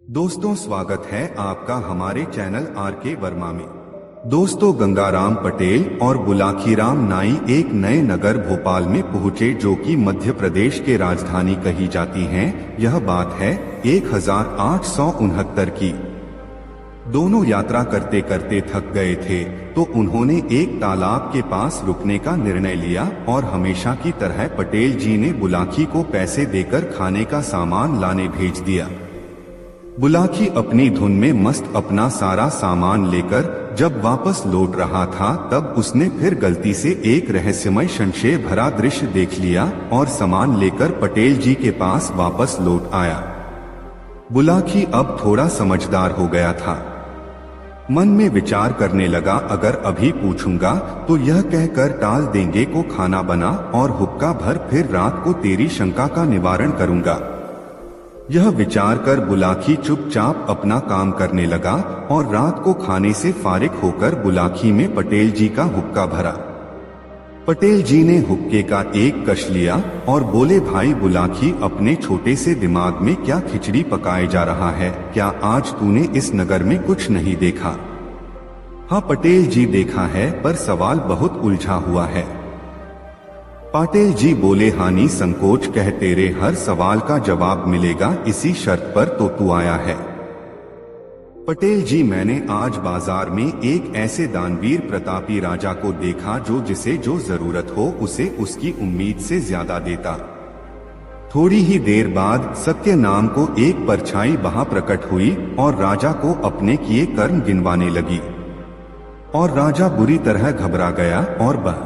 दोस्तों, स्वागत है आपका हमारे चैनल आर के वर्मा में। दोस्तों, गंगाराम पटेल और बुलाखीराम नाई एक नए नगर भोपाल में पहुंचे जो कि मध्य प्रदेश के राजधानी कही जाती हैं। यह बात है 1869 की। दोनों यात्रा करते करते थक गए थे तो उन्होंने एक तालाब के पास रुकने का निर्णय लिया और हमेशा की तरह पटेल जी ने बुलाखी को पैसे देकर खाने का सामान लाने भेज दिया। बुलाखी अपनी धुन में मस्त अपना सारा सामान लेकर जब वापस लौट रहा था तब उसने फिर गलती से एक रहस्यमय संशय भरा दृश्य देख लिया और सामान लेकर पटेल जी के पास वापस लौट आया। बुलाखी अब थोड़ा समझदार हो गया था। मन में विचार करने लगा, अगर अभी पूछूंगा तो यह कहकर टाल देंगे को खाना बना और हुक्का भर फिर रात को तेरी शंका का निवारण करूंगा। यह विचार कर बुलाखी चुपचाप अपना काम करने लगा और रात को खाने से फारिग होकर बुलाखी में पटेल जी का हुक्का भरा। पटेल जी ने हुक्के का एक कश लिया और बोले, भाई बुलाखी, अपने छोटे से दिमाग में क्या खिचड़ी पकाए जा रहा है? क्या आज तूने इस नगर में कुछ नहीं देखा? हाँ पटेल जी, देखा है, पर सवाल बहुत उलझा हुआ है। पटेल जी बोले, हानि संकोच कह, तेरे हर सवाल का जवाब मिलेगा, इसी शर्त पर तो तू आया है। पटेल जी, मैंने आज बाजार में एक ऐसे दानवीर प्रतापी राजा को देखा जो जिसे जो जरूरत हो उसे उसकी उम्मीद से ज्यादा देता। थोड़ी ही देर बाद सत्य नाम को एक परछाई वहां प्रकट हुई और राजा को अपने किए कर्म गिनवाने लगी और राजा बुरी तरह घबरा गया और बह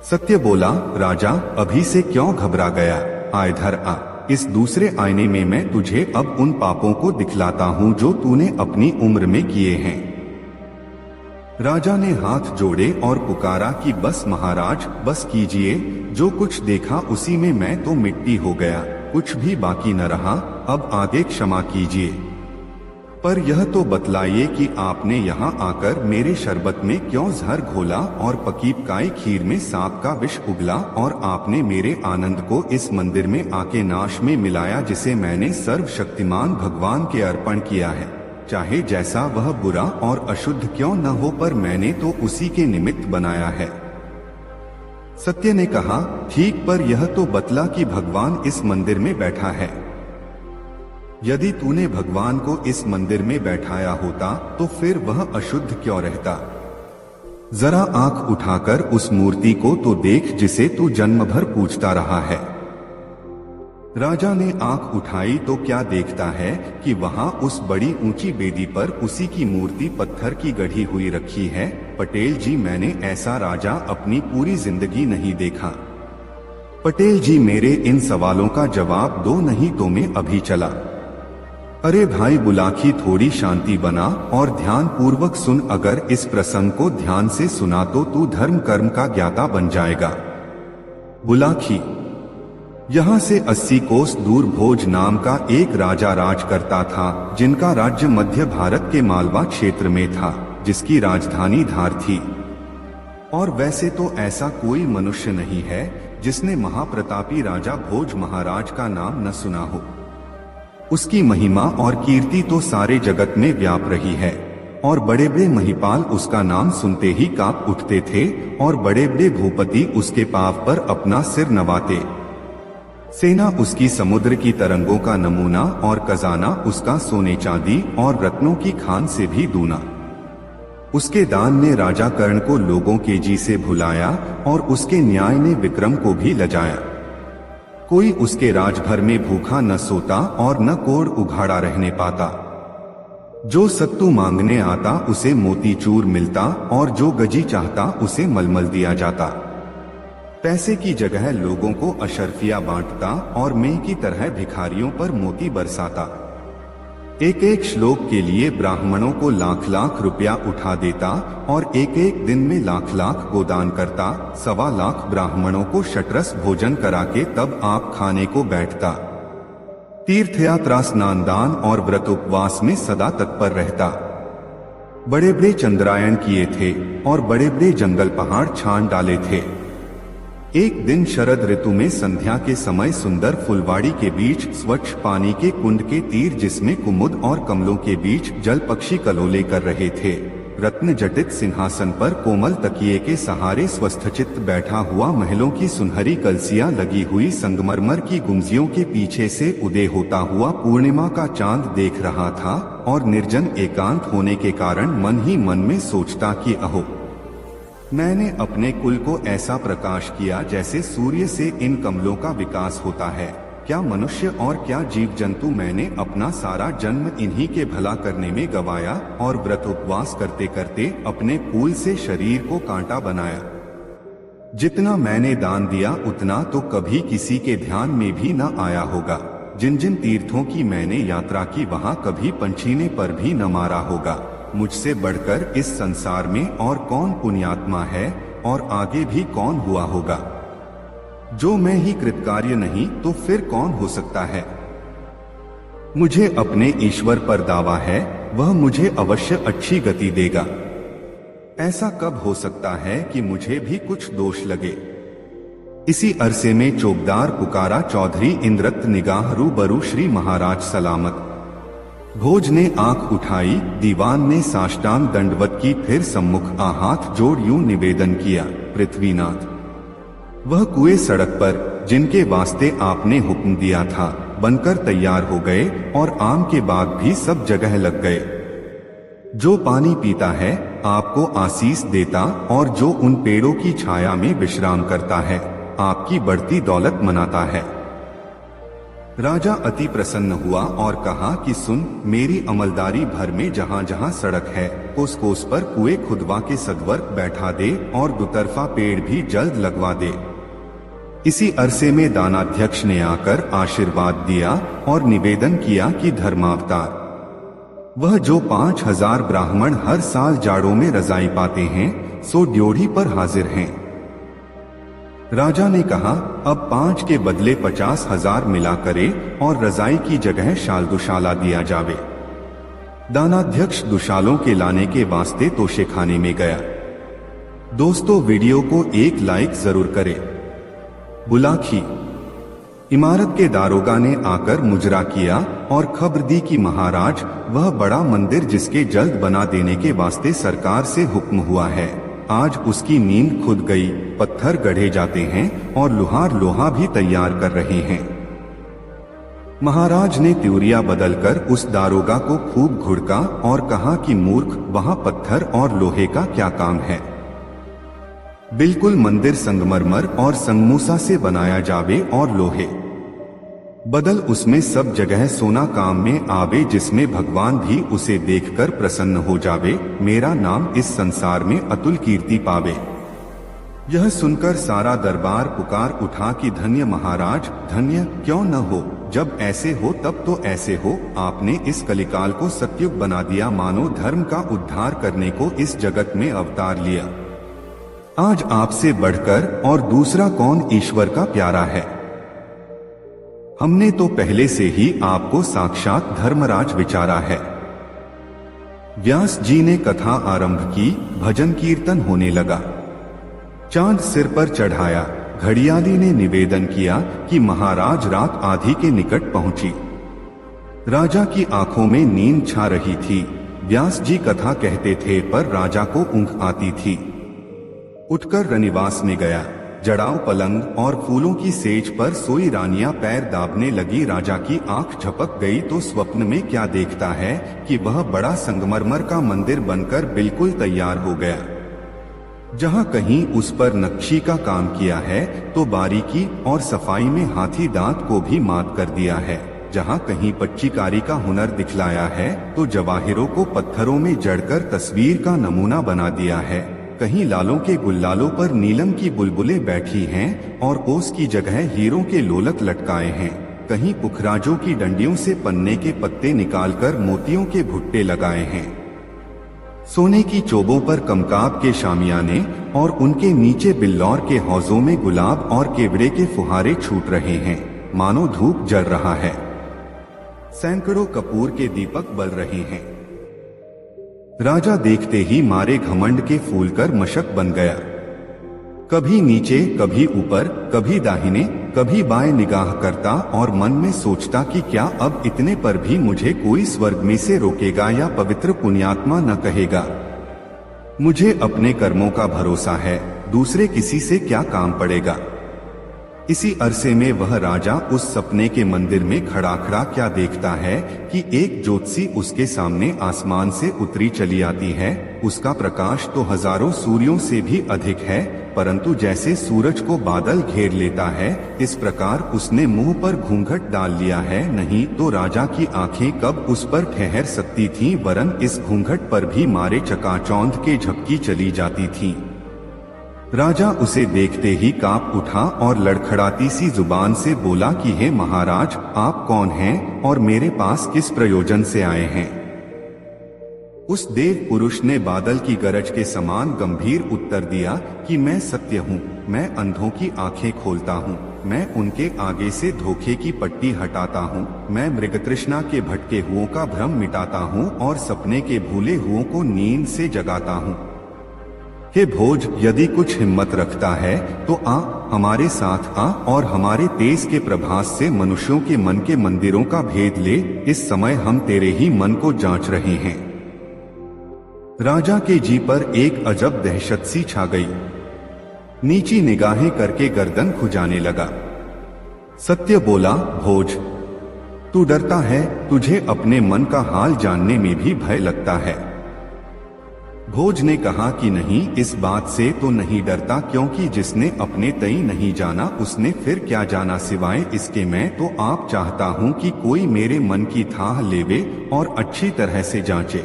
सत्य बोला, राजा अभी से क्यों घबरा गया? आ इधर आ, इस दूसरे आईने में मैं तुझे अब उन पापों को दिखलाता हूँ जो तूने अपनी उम्र में किए हैं। राजा ने हाथ जोड़े और पुकारा कि बस महाराज, बस कीजिए, जो कुछ देखा उसी में मैं तो मिट्टी हो गया, कुछ भी बाकी न रहा, अब आगे क्षमा कीजिए। पर यह तो बतलाइए कि आपने यहाँ आकर मेरे शरबत में क्यों जहर घोला और पकी पकाई खीर में सांप का विष उगला और आपने मेरे आनंद को इस मंदिर में आके नाश में मिलाया जिसे मैंने सर्वशक्तिमान भगवान के अर्पण किया है। चाहे जैसा वह बुरा और अशुद्ध क्यों न हो, पर मैंने तो उसी के निमित्त बनाया है। सत्य ने कहा, ठीक, पर यह तो बतला कि भगवान इस मंदिर में बैठा है। यदि तूने भगवान को इस मंदिर में बैठाया होता तो फिर वह अशुद्ध क्यों रहता? जरा आंख उठाकर उस मूर्ति को तो देख जिसे तू जन्म भर पूजता रहा है। राजा ने आंख उठाई तो क्या देखता है कि वहां उस बड़ी ऊंची बेदी पर उसी की मूर्ति पत्थर की गढ़ी हुई रखी है। पटेल जी, मैंने ऐसा राजा अपनी पूरी जिंदगी नहीं देखा। पटेल जी, मेरे इन सवालों का जवाब दो, नहीं तो मैं अभी चला। अरे भाई बुलाखी, थोड़ी शांति बना और ध्यान पूर्वक सुन। अगर इस प्रसंग को ध्यान से सुना तो तू धर्म कर्म का ज्ञाता बन जाएगा। बुलाखी, यहाँ से 80 कोस दूर भोज नाम का एक राजा राज करता था, जिनका राज्य मध्य भारत के मालवा क्षेत्र में था, जिसकी राजधानी धार थी। और वैसे तो ऐसा कोई मनुष्य नहीं है जिसने महाप्रतापी राजा भोज महाराज का नाम न सुना हो। उसकी महिमा और कीर्ति तो सारे जगत में व्याप रही है और बड़े बड़े महिपाल उसका नाम सुनते ही कांप उठते थे और बड़े बड़े भूपति उसके पांव पर अपना सिर नवाते। सेना उसकी समुद्र की तरंगों का नमूना और खजाना उसका सोने चांदी और रत्नों की खान से भी दूना। उसके दान ने राजा कर्ण को लोगों के जी से भुलाया और उसके न्याय ने विक्रम को भी लजाया। कोई उसके राजभर में भूखा न सोता और न कोढ़ उघाड़ा रहने पाता। जो सत्तू मांगने आता उसे मोतीचूर मिलता और जो गजी चाहता उसे मलमल दिया जाता। पैसे की जगह लोगों को अशर्फिया बांटता और मेह की तरह भिखारियों पर मोती बरसाता। एक एक श्लोक के लिए ब्राह्मणों को लाख लाख रुपया उठा देता और एक एक दिन में लाख लाख गोदान करता। 1.25 लाख ब्राह्मणों को शतरस भोजन करा के तब आप खाने को बैठता। तीर्थयात्रा, स्नान दान और व्रत उपवास में सदा तत्पर रहता। बड़े बड़े चंद्रायन किए थे और बड़े बड़े जंगल पहाड़ छान डाले थे। एक दिन शरद ऋतु में संध्या के समय सुंदर फुलवाड़ी के बीच स्वच्छ पानी के कुंड के तीर जिसमें कुमुद और कमलों के बीच जल पक्षी कलोले कर रहे थे, रत्न जटित सिंहासन पर कोमल तकिए के सहारे स्वस्थचित्त बैठा हुआ महलों की सुनहरी कलसियां लगी हुई संगमरमर की गुंजियों के पीछे से उदय होता हुआ पूर्णिमा का चांद देख रहा था और निर्जन एकांत होने के कारण मन ही मन में सोचता कि अहो, मैंने अपने कुल को ऐसा प्रकाश किया जैसे सूर्य से इन कमलों का विकास होता है। क्या मनुष्य और क्या जीव जंतु, मैंने अपना सारा जन्म इन्हीं के भला करने में गवाया और व्रत उपवास करते करते अपने कुल से शरीर को कांटा बनाया। जितना मैंने दान दिया उतना तो कभी किसी के ध्यान में भी न आया होगा। जिन जिन तीर्थों की मैंने यात्रा की वहाँ कभी पंछी ने पर भी न मारा होगा। मुझसे बढ़कर इस संसार में और कौन पुण्यात्मा है और आगे भी कौन हुआ होगा। जो मैं ही कृतकार्य नहीं तो फिर कौन हो सकता है। मुझे अपने ईश्वर पर दावा है, वह मुझे अवश्य अच्छी गति देगा। ऐसा कब हो सकता है कि मुझे भी कुछ दोष लगे। इसी अरसे में चौकीदार पुकारा, चौधरी इंद्रत निगाह रूबरू श्री महाराज सलामत। भोज ने आंख उठाई, दीवान ने साष्टांग दंडवत की, फिर सम्मुख हाथ जोड़ यूं निवेदन किया, पृथ्वीनाथ, वह कुएं सड़क पर जिनके वास्ते आपने हुक्म दिया था बनकर तैयार हो गए और आम के बाग भी सब जगह लग गए। जो पानी पीता है आपको आशीष देता और जो उन पेड़ों की छाया में विश्राम करता है आपकी बढ़ती दौलत मनाता है। राजा अति प्रसन्न हुआ और कहा कि सुन, मेरी अमलदारी भर में जहाँ जहाँ सड़क है कोस कोस पर कुएं खुदवा के सदवर्ग बैठा दे और दुतरफा पेड़ भी जल्द लगवा दे। इसी अरसे में दानाध्यक्ष ने आकर आशीर्वाद दिया और निवेदन किया कि धर्मावतार, वह जो 5000 ब्राह्मण हर साल जाड़ों में रजाई पाते हैं सो ड्योढ़ी पर हाजिर हैं। राजा ने कहा, अब 5 के बदले 50,000 मिला करे और रजाई की जगह शाल दुशाला दिया जावे। दानाध्यक्ष दुशालों के लाने के वास्ते तोशेखाने में गया। दोस्तों, वीडियो को एक लाइक जरूर करें। बुलाखी इमारत के दारोगा ने आकर मुजरा किया और खबर दी कि महाराज, वह बड़ा मंदिर जिसके जल्द बना देने के वास्ते सरकार से हुक्म हुआ है, आज उसकी नींद खुद गई। पत्थर गढ़े जाते हैं और लुहार लोहा भी तैयार कर रहे हैं। महाराज ने त्यूरिया बदलकर उस दारोगा को खूब घुड़का और कहा कि मूर्ख, वहां पत्थर और लोहे का क्या काम है। बिल्कुल मंदिर संगमरमर और संगमूसा से बनाया जावे और लोहे बदल उसमें सब जगह सोना काम में आवे, जिसमें भगवान भी उसे देखकर प्रसन्न हो जावे। मेरा नाम इस संसार में अतुल कीर्ति पावे। यह सुनकर सारा दरबार पुकार उठा कि धन्य महाराज, धन्य क्यों न हो। जब ऐसे हो तब तो ऐसे हो। आपने इस कलिकाल को सतयुग बना दिया, मानो धर्म का उद्धार करने को इस जगत में अवतार लिया। आज आपसे बढ़कर और दूसरा कौन ईश्वर का प्यारा है। हमने तो पहले से ही आपको साक्षात धर्मराज विचारा है। व्यास जी ने कथा आरंभ की, भजन कीर्तन होने लगा। चांद सिर पर चढ़ाया। घड़ियाली ने निवेदन किया कि महाराज रात आधी के निकट पहुंची। राजा की आंखों में नींद छा रही थी। व्यास जी कथा कहते थे पर राजा को ऊँघ आती थी। उठकर रनिवास में गया। जड़ाऊ पलंग और फूलों की सेज पर सोई रानियां पैर दाबने लगी। राजा की आंख झपक गई तो स्वप्न में क्या देखता है कि वह बड़ा संगमरमर का मंदिर बनकर बिल्कुल तैयार हो गया। जहां कहीं उस पर नक्शी का काम किया है तो बारीकी और सफाई में हाथी दांत को भी मात कर दिया है। जहां कहीं पच्चीकारी का हुनर दिखलाया है तो जवाहिरों को पत्थरों में जड़कर तस्वीर का नमूना बना दिया है। कहीं लालों के गुल्लालों पर नीलम की बुलबुलें बैठी हैं और ओस की जगह हीरों के लोलक लटकाए हैं। कहीं पुखराजों की डंडियों से पन्ने के पत्ते निकालकर मोतियों के भुट्टे लगाए हैं। सोने की चोबों पर कमकाब के शामियाने और उनके नीचे बिल्लौर के हौजों में गुलाब और केवड़े के फुहारे छूट रहे हैं, मानो धूप जल रहा है। सैकड़ों कपूर के दीपक बल रहे हैं। राजा देखते ही मारे घमंड के फूलकर मशक बन गया। कभी नीचे, कभी ऊपर, कभी दाहिने, कभी बाएं निगाह करता और मन में सोचता कि क्या अब इतने पर भी मुझे कोई स्वर्ग में से रोकेगा या पवित्र पुण्यात्मा न कहेगा। मुझे अपने कर्मों का भरोसा है, दूसरे किसी से क्या काम पड़ेगा। इसी अरसे में वह राजा उस सपने के मंदिर में खड़ा खड़ा क्या देखता है कि एक ज्योतिषी उसके सामने आसमान से उतरी चली आती है। उसका प्रकाश तो हजारों सूर्यों से भी अधिक है, परंतु जैसे सूरज को बादल घेर लेता है, इस प्रकार उसने मुंह पर घूंघट डाल लिया है। नहीं तो राजा की आंखें कब उस पर ठहर सकती थीं, वरन इस घूंघट पर भी मारे चकाचौंध के झपकी चली जाती थीं। राजा उसे देखते ही कांप उठा और लड़खड़ाती सी जुबान से बोला कि हे महाराज, आप कौन हैं और मेरे पास किस प्रयोजन से आए हैं। उस देव पुरुष ने बादल की गरज के समान गंभीर उत्तर दिया कि मैं सत्य हूँ, मैं अंधों की आंखें खोलता हूँ, मैं उनके आगे से धोखे की पट्टी हटाता हूँ, मैं मृगतृष्णा के भटके हुओं का भ्रम मिटाता हूँ और सपने के भूले हुओं को नींद से जगाता हूँ। हे भोज, यदि कुछ हिम्मत रखता है तो आ, हमारे साथ आ और हमारे तेज के प्रभास से मनुष्यों के मन के मंदिरों का भेद ले। इस समय हम तेरे ही मन को जांच रहे हैं। राजा के जी पर एक अजब दहशत सी छा गई। नीची निगाहें करके गर्दन खुजाने लगा। सत्य बोला, भोज, तू डरता है, तुझे अपने मन का हाल जानने में भी भय लगता है। भोज ने कहा कि नहीं, इस बात से तो नहीं डरता, क्योंकि जिसने अपने तई नहीं जाना उसने फिर क्या जाना सिवाय इसके। मैं तो आप चाहता हूँ कि कोई मेरे मन की थाह लेवे और अच्छी तरह से जांचे।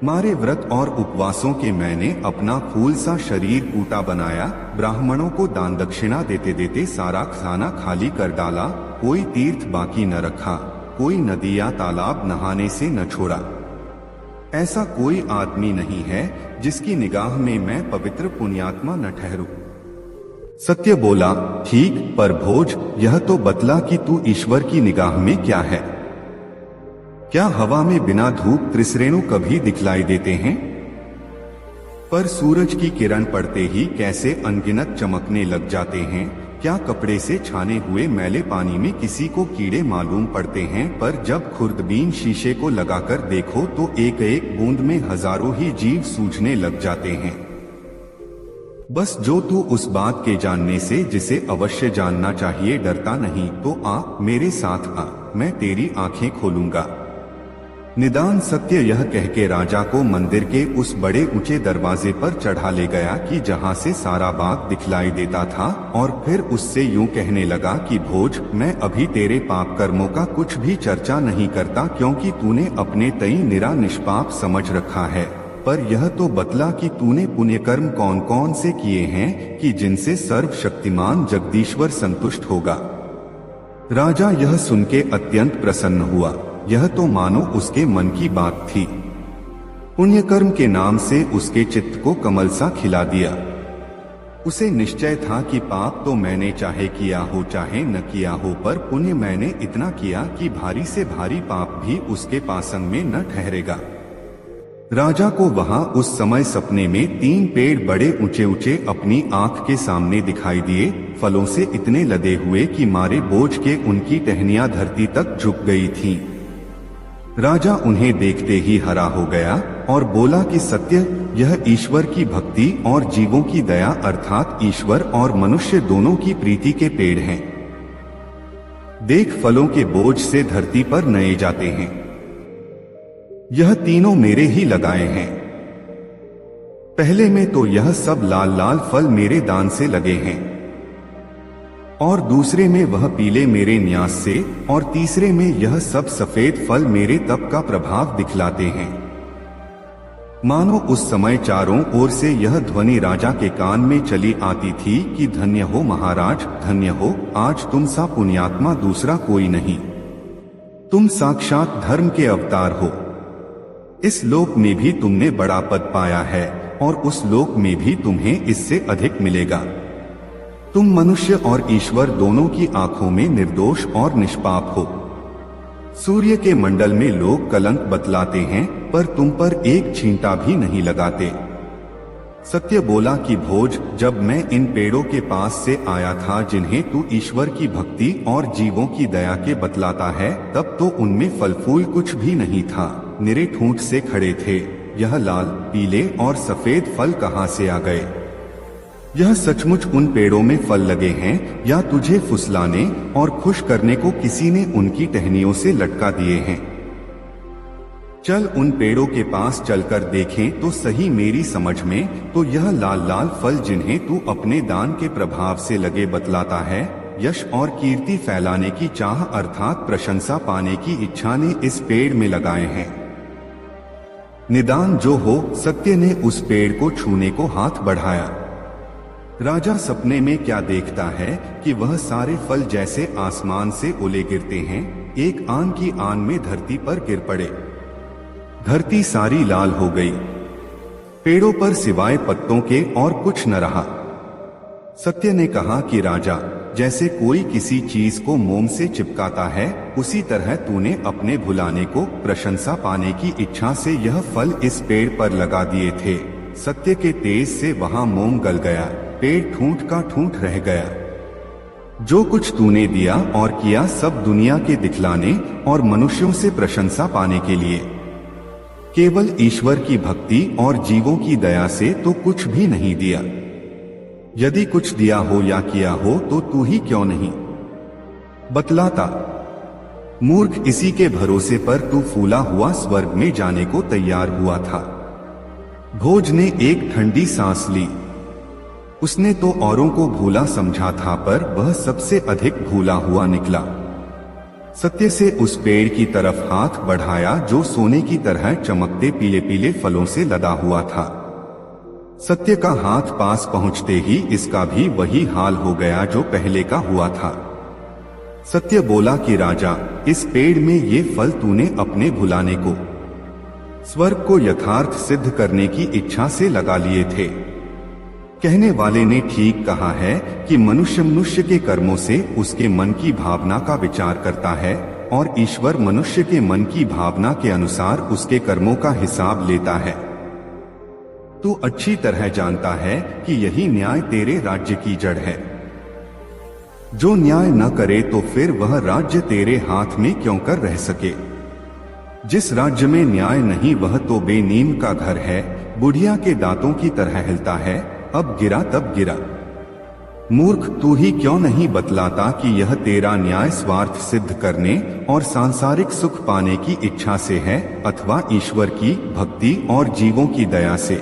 मारे व्रत और उपवासों के मैंने अपना फूल सा शरीर कूटा बनाया, ब्राह्मणों को दान दक्षिणा देते देते सारा खाना खाली कर डाला, कोई तीर्थ बाकी न रखा, कोई नदी या तालाब नहाने से न छोड़ा। ऐसा कोई आदमी नहीं है जिसकी निगाह में मैं पवित्र पुण्यात्मा न ठहरूं। सत्य बोला, ठीक, पर भोज, यह तो बतला कि तू ईश्वर की निगाह में क्या है। क्या हवा में बिना धूप त्रिश्रेणु कभी दिखलाई देते हैं? पर सूरज की किरण पड़ते ही कैसे अनगिनत चमकने लग जाते हैं। क्या कपड़े से छाने हुए मैले पानी में किसी को कीड़े मालूम पड़ते हैं, पर जब खुर्दबीन शीशे को लगाकर देखो तो एक एक बूंद में हजारों ही जीव सूझने लग जाते हैं। बस जो तू उस बात के जानने से जिसे अवश्य जानना चाहिए डरता नहीं, तो आ, मेरे साथ आ, मैं तेरी आंखें खोलूंगा। निदान सत्य यह कह के राजा को मंदिर के उस बड़े ऊंचे दरवाजे पर चढ़ा ले गया कि जहां से सारा बाग दिखलाई देता था, और फिर उससे यूं कहने लगा कि भोज, मैं अभी तेरे पाप कर्मों का कुछ भी चर्चा नहीं करता, क्योंकि तूने अपने तई निरा निष्पाप समझ रखा है। पर यह तो बतला कि तूने पुण्य कर्म कौन कौन से किए हैं कि जिनसे सर्वशक्तिमान जगदीश्वर संतुष्ट होगा। राजा यह सुन के अत्यंत प्रसन्न हुआ। यह तो मानो उसके मन की बात थी। पुण्य कर्म के नाम से उसके चित्त को कमल सा खिला दिया। उसे निश्चय था कि पाप तो मैंने चाहे किया हो चाहे न किया हो, पर पुण्य मैंने इतना किया कि भारी से भारी पाप भी उसके पासंग में न ठहरेगा। राजा को वहां उस समय सपने में 3 पेड़ बड़े ऊंचे ऊंचे अपनी आंख के सामने दिखाई दिए, फलों से इतने लदे हुए कि मारे बोझ के उनकी टहनियां धरती तक झुक गई थीं। राजा उन्हें देखते ही हरा हो गया और बोला कि सत्य, यह ईश्वर की भक्ति और जीवों की दया अर्थात ईश्वर और मनुष्य दोनों की प्रीति के पेड़ हैं। देख, फलों के बोझ से धरती पर नए जाते हैं। यह तीनों मेरे ही लगाए हैं। पहले में तो यह सब लाल लाल फल मेरे दान से लगे हैं, और दूसरे में वह पीले मेरे न्यास से, और तीसरे में यह सब सफेद फल मेरे तप का प्रभाव दिखलाते हैं। मानो उस समय चारों ओर से यह ध्वनि राजा के कान में चली आती थी कि धन्य हो महाराज, धन्य हो, आज तुम सा पुण्यात्मा दूसरा कोई नहीं। तुम साक्षात धर्म के अवतार हो। इस लोक में भी तुमने बड़ा पद पाया है और उस लोक में भी तुम्हें इससे अधिक मिलेगा। तुम मनुष्य और ईश्वर दोनों की आंखों में निर्दोष और निष्पाप हो। सूर्य के मंडल में लोग कलंक बतलाते हैं, पर तुम पर एक छींटा भी नहीं लगाते। सत्य बोला कि भोज, जब मैं इन पेड़ों के पास से आया था जिन्हें तू ईश्वर की भक्ति और जीवों की दया के बतलाता है, तब तो उनमें फल फूल कुछ भी नहीं था, निरे ठूंठ से खड़े थे। यह लाल, पीले और सफेद फल कहाँ से आ गए? यह सचमुच उन पेड़ों में फल लगे हैं या तुझे फुसलाने और खुश करने को किसी ने उनकी टहनियों से लटका दिए हैं? चल उन पेड़ों के पास चलकर देखें तो सही मेरी समझ में तो यह लाल लाल फल जिन्हें तू अपने दान के प्रभाव से लगे बतलाता है, यश और कीर्ति फैलाने की चाह अर्थात प्रशंसा पाने की इच्छा ने इस पेड़ में लगाए हैं। निदान जो हो। सत्य ने उस पेड़ को छूने को हाथ बढ़ाया। राजा सपने में क्या देखता है कि वह सारे फल जैसे आसमान से ओले गिरते हैं, एक आन की आन में धरती पर गिर पड़े। धरती सारी लाल हो गई, पेड़ों पर सिवाय पत्तों के और कुछ न रहा। सत्य ने कहा कि राजा, जैसे कोई किसी चीज को मोम से चिपकाता है, उसी तरह तूने अपने भुलाने को, प्रशंसा पाने की इच्छा से यह फल इस पेड़ पर लगा दिए थे। सत्य के तेज से वहां मोम गल गया, पेड़ ठूंठ का ठूंठ रह गया। जो कुछ तूने दिया और किया सब दुनिया के दिखलाने और मनुष्यों से प्रशंसा पाने के लिए, केवल ईश्वर की भक्ति और जीवों की दया से तो कुछ भी नहीं दिया। यदि कुछ दिया हो या किया हो तो तू ही क्यों नहीं बतलाता? मूर्ख, इसी के भरोसे पर तू फूला हुआ स्वर्ग में जाने को तैयार हुआ था। भोज ने एक ठंडी सांस ली। उसने तो औरों को भूला समझा था, पर वह सबसे अधिक भूला हुआ निकला। सत्य से उस पेड़ की तरफ हाथ बढ़ाया जो सोने की तरह चमकते पीले पीले फलों से लदा हुआ था। सत्य का हाथ पास पहुंचते ही इसका भी वही हाल हो गया जो पहले का हुआ था। सत्य बोला कि राजा, इस पेड़ में ये फल तूने अपने भुलाने को, स्वर्ग को यथार्थ सिद्ध करने की इच्छा से लगा लिए थे। कहने वाले ने ठीक कहा है कि मनुष्य के कर्मों से उसके मन की भावना का विचार करता है और ईश्वर मनुष्य के मन की भावना के अनुसार उसके कर्मों का हिसाब लेता है। तू अच्छी तरह जानता है कि यही न्याय तेरे राज्य की जड़ है। जो न्याय न करे तो फिर वह राज्य तेरे हाथ में क्यों कर रह सके? जिस राज्य में न्याय नहीं वह तो बेनीम का घर है, बुढ़िया के दांतों की तरह हिलता है, अब गिरा तब गिरा। मूर्ख, तू ही क्यों नहीं बतलाता कि यह तेरा न्याय स्वार्थ सिद्ध करने और सांसारिक सुख पाने की इच्छा से है अथवा ईश्वर की भक्ति और जीवों की दया से?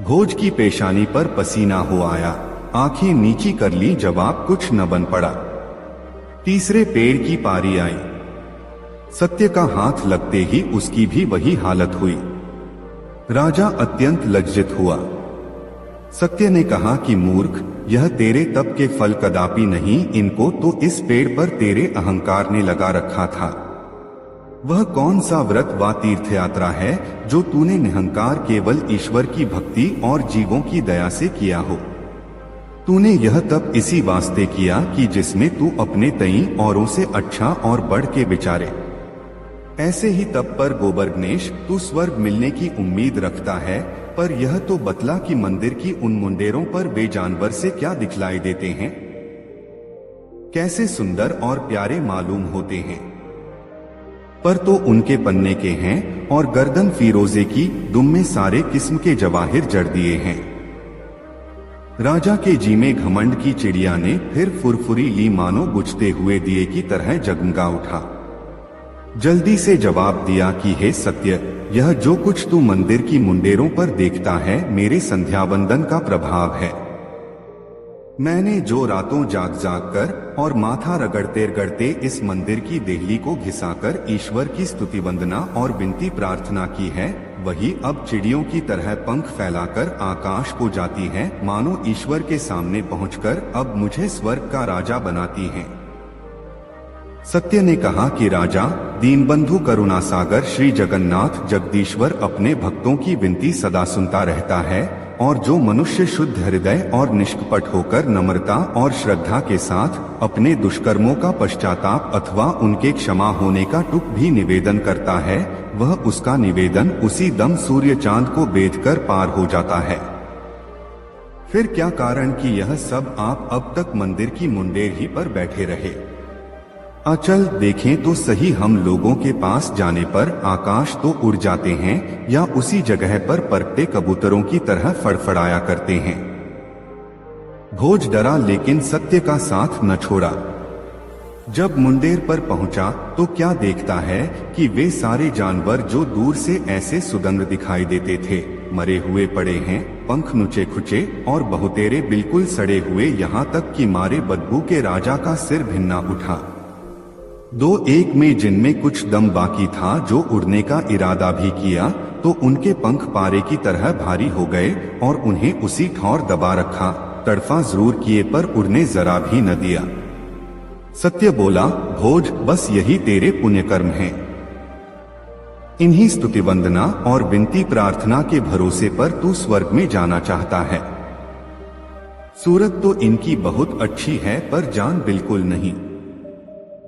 भोज की पेशानी पर पसीना हो आया, आंखें नीची कर ली, जवाब कुछ न बन पड़ा। तीसरे पेड़ की पारी आई। सत्य का हाथ लगते ही उसकी भी वही हालत हुई। राजा अत्यंत लज्जित हुआ। सत्य ने कहा कि मूर्ख, यह तेरे तप के फल कदापि नहीं, इनको तो इस पेड़ पर तेरे अहंकार ने लगा रखा था। वह कौन सा व्रत व तीर्थ यात्रा है जो तूने निहंकार केवल ईश्वर की भक्ति और जीवों की दया से किया हो? तूने यह तप इसी वास्ते किया कि जिसमें तू अपने तई औरों से अच्छा और बढ़ के विचारे। ऐसे ही तप पर गोबर्गनेश, तू स्वर्ग मिलने की उम्मीद रखता है, पर यह तो बतला कि मंदिर की उन मुंडेरों पर वे जानवर से क्या दिखलाई देते हैं? कैसे सुंदर और प्यारे मालूम होते हैं, पर तो उनके पन्ने के हैं और गर्दन फीरोजे की, दुम में सारे किस्म के जवाहिर जड़ दिए हैं। राजा के जी में घमंड की चिड़िया ने फिर फुरफुरी ली, मानो बुझते हुए दिए की तरह जगमगा उठा। जल्दी से जवाब दिया कि हे सत्य, यह जो कुछ तू मंदिर की मुंडेरों पर देखता है मेरे संध्यावंदन का प्रभाव है। मैंने जो रातों जाग जाग कर और माथा रगड़ते रगड़ते इस मंदिर की देहली को घिसाकर ईश्वर की स्तुति वंदना और विनती प्रार्थना की है, वही अब चिड़ियों की तरह पंख फैलाकर आकाश को जाती है, मानो ईश्वर के सामने पहुंचकर अब मुझे स्वर्ग का राजा बनाती हैं। सत्य ने कहा कि राजा, दीनबंधु करुणा सागर श्री जगन्नाथ जगदीश्वर अपने भक्तों की विनती सदा सुनता रहता है, और जो मनुष्य शुद्ध हृदय और निष्कपट होकर नम्रता और श्रद्धा के साथ अपने दुष्कर्मों का पश्चाताप अथवा उनके क्षमा होने का टुक भी निवेदन करता है, वह उसका निवेदन उसी दम सूर्य चांद को बेधकर पार हो जाता है। फिर क्या कारण कि यह सब आप अब तक मंदिर की मुंडेर ही पर बैठे रहे? अचल देखें तो सही, हम लोगों के पास जाने पर आकाश तो उड़ जाते हैं या उसी जगह पर परखते कबूतरों की तरह फड़फड़ाया करते हैं। भोज डरा लेकिन सत्य का साथ न छोड़ा। जब मुंडेर पर पहुंचा तो क्या देखता है कि वे सारे जानवर जो दूर से ऐसे सुगंध दिखाई देते थे मरे हुए पड़े हैं, पंख नुचे खुचे और बहुतेरे बिल्कुल सड़े हुए, यहाँ तक कि मारे बदबू के राजा का सिर भिन्ना उठा। दो एक में जिनमें कुछ दम बाकी था, जो उड़ने का इरादा भी किया, तो उनके पंख पारे की तरह भारी हो गए और उन्हें उसी ठौर दबा रखा। तड़फा जरूर किए पर उड़ने जरा भी न दिया। सत्य बोला, भोज बस यही तेरे पुण्य कर्म हैं। इन्हीं स्तुति वंदना और विनती प्रार्थना के भरोसे पर तू स्वर्ग में जाना चाहता है। सूरत तो इनकी बहुत अच्छी है पर जान बिल्कुल नहीं।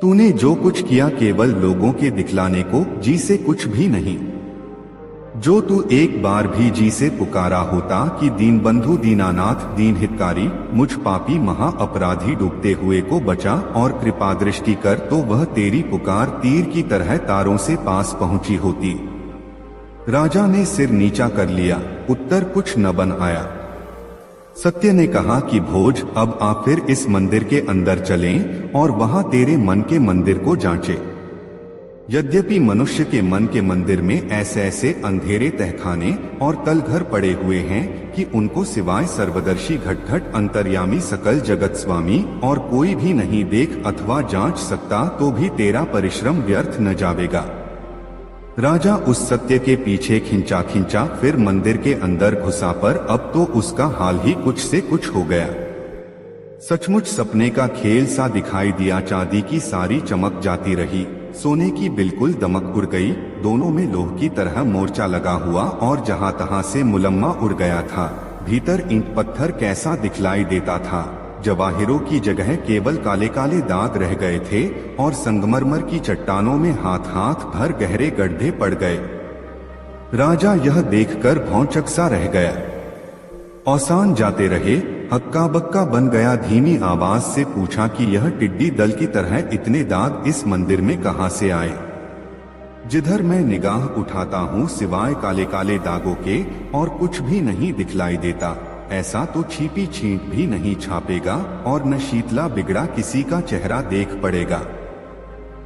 तूने जो कुछ किया केवल लोगों के दिखलाने को, जी से कुछ भी नहीं। जो तू एक बार भी जी से पुकारा होता कि दीनबंधु दीनानाथ दीन हितकारी, मुझ पापी महा अपराधी डूबते हुए को बचा और कृपा दृष्टि कर, तो वह तेरी पुकार तीर की तरह तारों से पास पहुंची होती। राजा ने सिर नीचा कर लिया, उत्तर कुछ न बन आया। सत्य ने कहा कि भोज अब आप फिर इस मंदिर के अंदर चलें और वहां तेरे मन के मंदिर को जांचें। यद्यपि मनुष्य के मन के मंदिर में ऐसे ऐसे अंधेरे तहखाने और तलघर पड़े हुए हैं कि उनको सिवाय सर्वदर्शी घटघट अंतर्यामी सकल जगत स्वामी और कोई भी नहीं देख अथवा जांच सकता, तो भी तेरा परिश्रम व्यर्थ न जावेगा। राजा उस सत्य के पीछे खिंचा खिंचा फिर मंदिर के अंदर घुसा, पर अब तो उसका हाल ही कुछ से कुछ हो गया। सचमुच सपने का खेल सा दिखाई दिया। चांदी की सारी चमक जाती रही, सोने की बिल्कुल दमक उड़ गई। दोनों में लोह की तरह मोर्चा लगा हुआ और जहां तहां से मुलम्मा उड़ गया था। भीतर ईंट पत्थर कैसा दिखलाई देता था। जवाहिरों की जगह केवल काले काले दाग रह गए थे और संगमरमर की चट्टानों में हाथ हाथ भर गहरे गड्ढे पड़ गए। राजा यह देखकर भौंचक सा रह गया। औसान जाते रहे, हक्का बक्का बन गया। धीमी आवाज से पूछा कि यह टिड्डी दल की तरह इतने दाग इस मंदिर में कहां से आए? जिधर मैं निगाह उठाता हूँ सिवाय काले काले दागों के और कुछ भी नहीं दिखलाई देता। ऐसा तो छीपी छींट भी नहीं छापेगा और न शीतला बिगड़ा किसी का चेहरा देख पड़ेगा।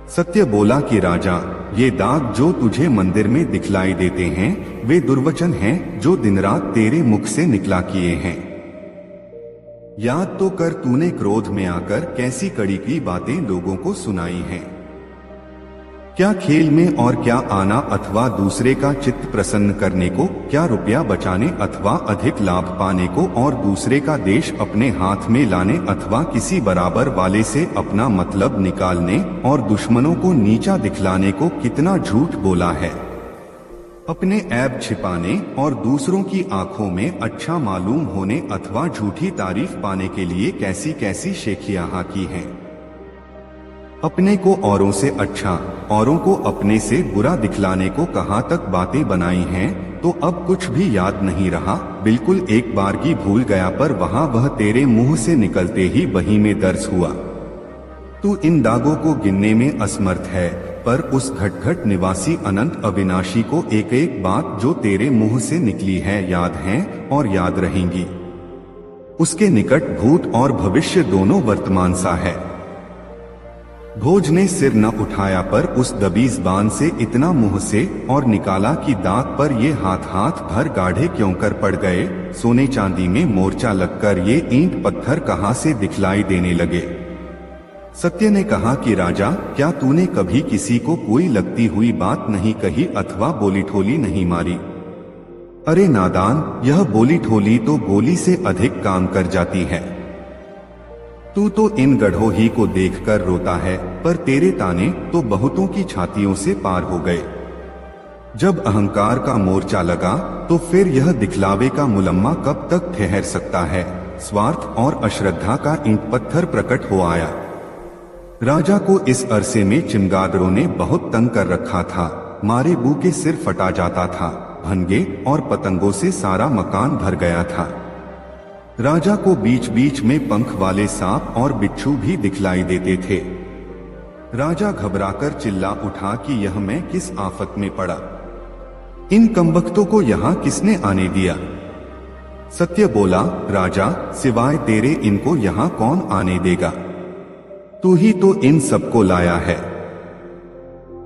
सत्य बोला कि राजा, ये दाग जो तुझे मंदिर में दिखलाई देते हैं वे दुर्वचन हैं जो दिन रात तेरे मुख से निकला किए हैं। याद तो कर, तूने क्रोध में आकर कैसी कड़ी की बातें लोगों को सुनाई हैं। क्या खेल में और क्या आना अथवा दूसरे का चित्त प्रसन्न करने को, क्या रुपया बचाने अथवा अधिक लाभ पाने को और दूसरे का देश अपने हाथ में लाने अथवा किसी बराबर वाले से अपना मतलब निकालने और दुश्मनों को नीचा दिखलाने को कितना झूठ बोला है। अपने ऐब छिपाने और दूसरों की आंखों में अच्छा मालूम होने अथवा झूठी तारीफ पाने के लिए कैसी कैसी शेखियां की हैं। अपने को औरों से अच्छा, औरों को अपने से बुरा दिखलाने को कहां तक बातें बनाई हैं, तो अब कुछ भी याद नहीं रहा। बिल्कुल एक बार की भूल गया, पर वहां वह तेरे मुंह से निकलते ही वहीं में दर्ज हुआ। तू इन दागों को गिनने में असमर्थ है, पर उस घटघट निवासी अनंत अविनाशी को एक एक बात जो तेरे मुंह से निकली है याद है और याद रहेंगी। उसके निकट भूत और भविष्य दोनों वर्तमान सा है। भोज ने सिर न उठाया, पर उस दबीज बान से इतना मुंह से और निकाला कि दांत पर ये हाथ हाथ भर गाढ़े क्यों कर पड़ गए। सोने चांदी में मोर्चा लगकर ये ईंट पत्थर कहां से दिखलाई देने लगे। सत्य ने कहा कि राजा, क्या तूने कभी किसी को कोई लगती हुई बात नहीं कही अथवा बोली ठोली नहीं मारी? अरे नादान, यह बोली ठोली तो गोली से अधिक काम कर जाती है। तू तो इन गढ़ों ही को देखकर रोता है, पर तेरे ताने तो बहुतों की छातियों से पार हो गए। जब अहंकार का मोर्चा लगा तो फिर यह दिखलावे का मुलम्मा कब तक ठहर सकता है। स्वार्थ और अश्रद्धा का ईंट पत्थर प्रकट हो आया। राजा को इस अरसे में चिमगादड़ों ने बहुत तंग कर रखा था। मारे बू के सिर फटा जाता था, भनगे और पतंगों से सारा मकान भर गया था। राजा को बीच बीच में पंख वाले सांप और बिच्छू भी दिखलाई देते थे। राजा घबराकर चिल्ला उठा कि यह मैं किस आफत में पड़ा, इन कमबख्तों को यहाँ किसने आने दिया। सत्य बोला, राजा सिवाय तेरे इनको यहाँ कौन आने देगा, तू ही तो इन सबको लाया है।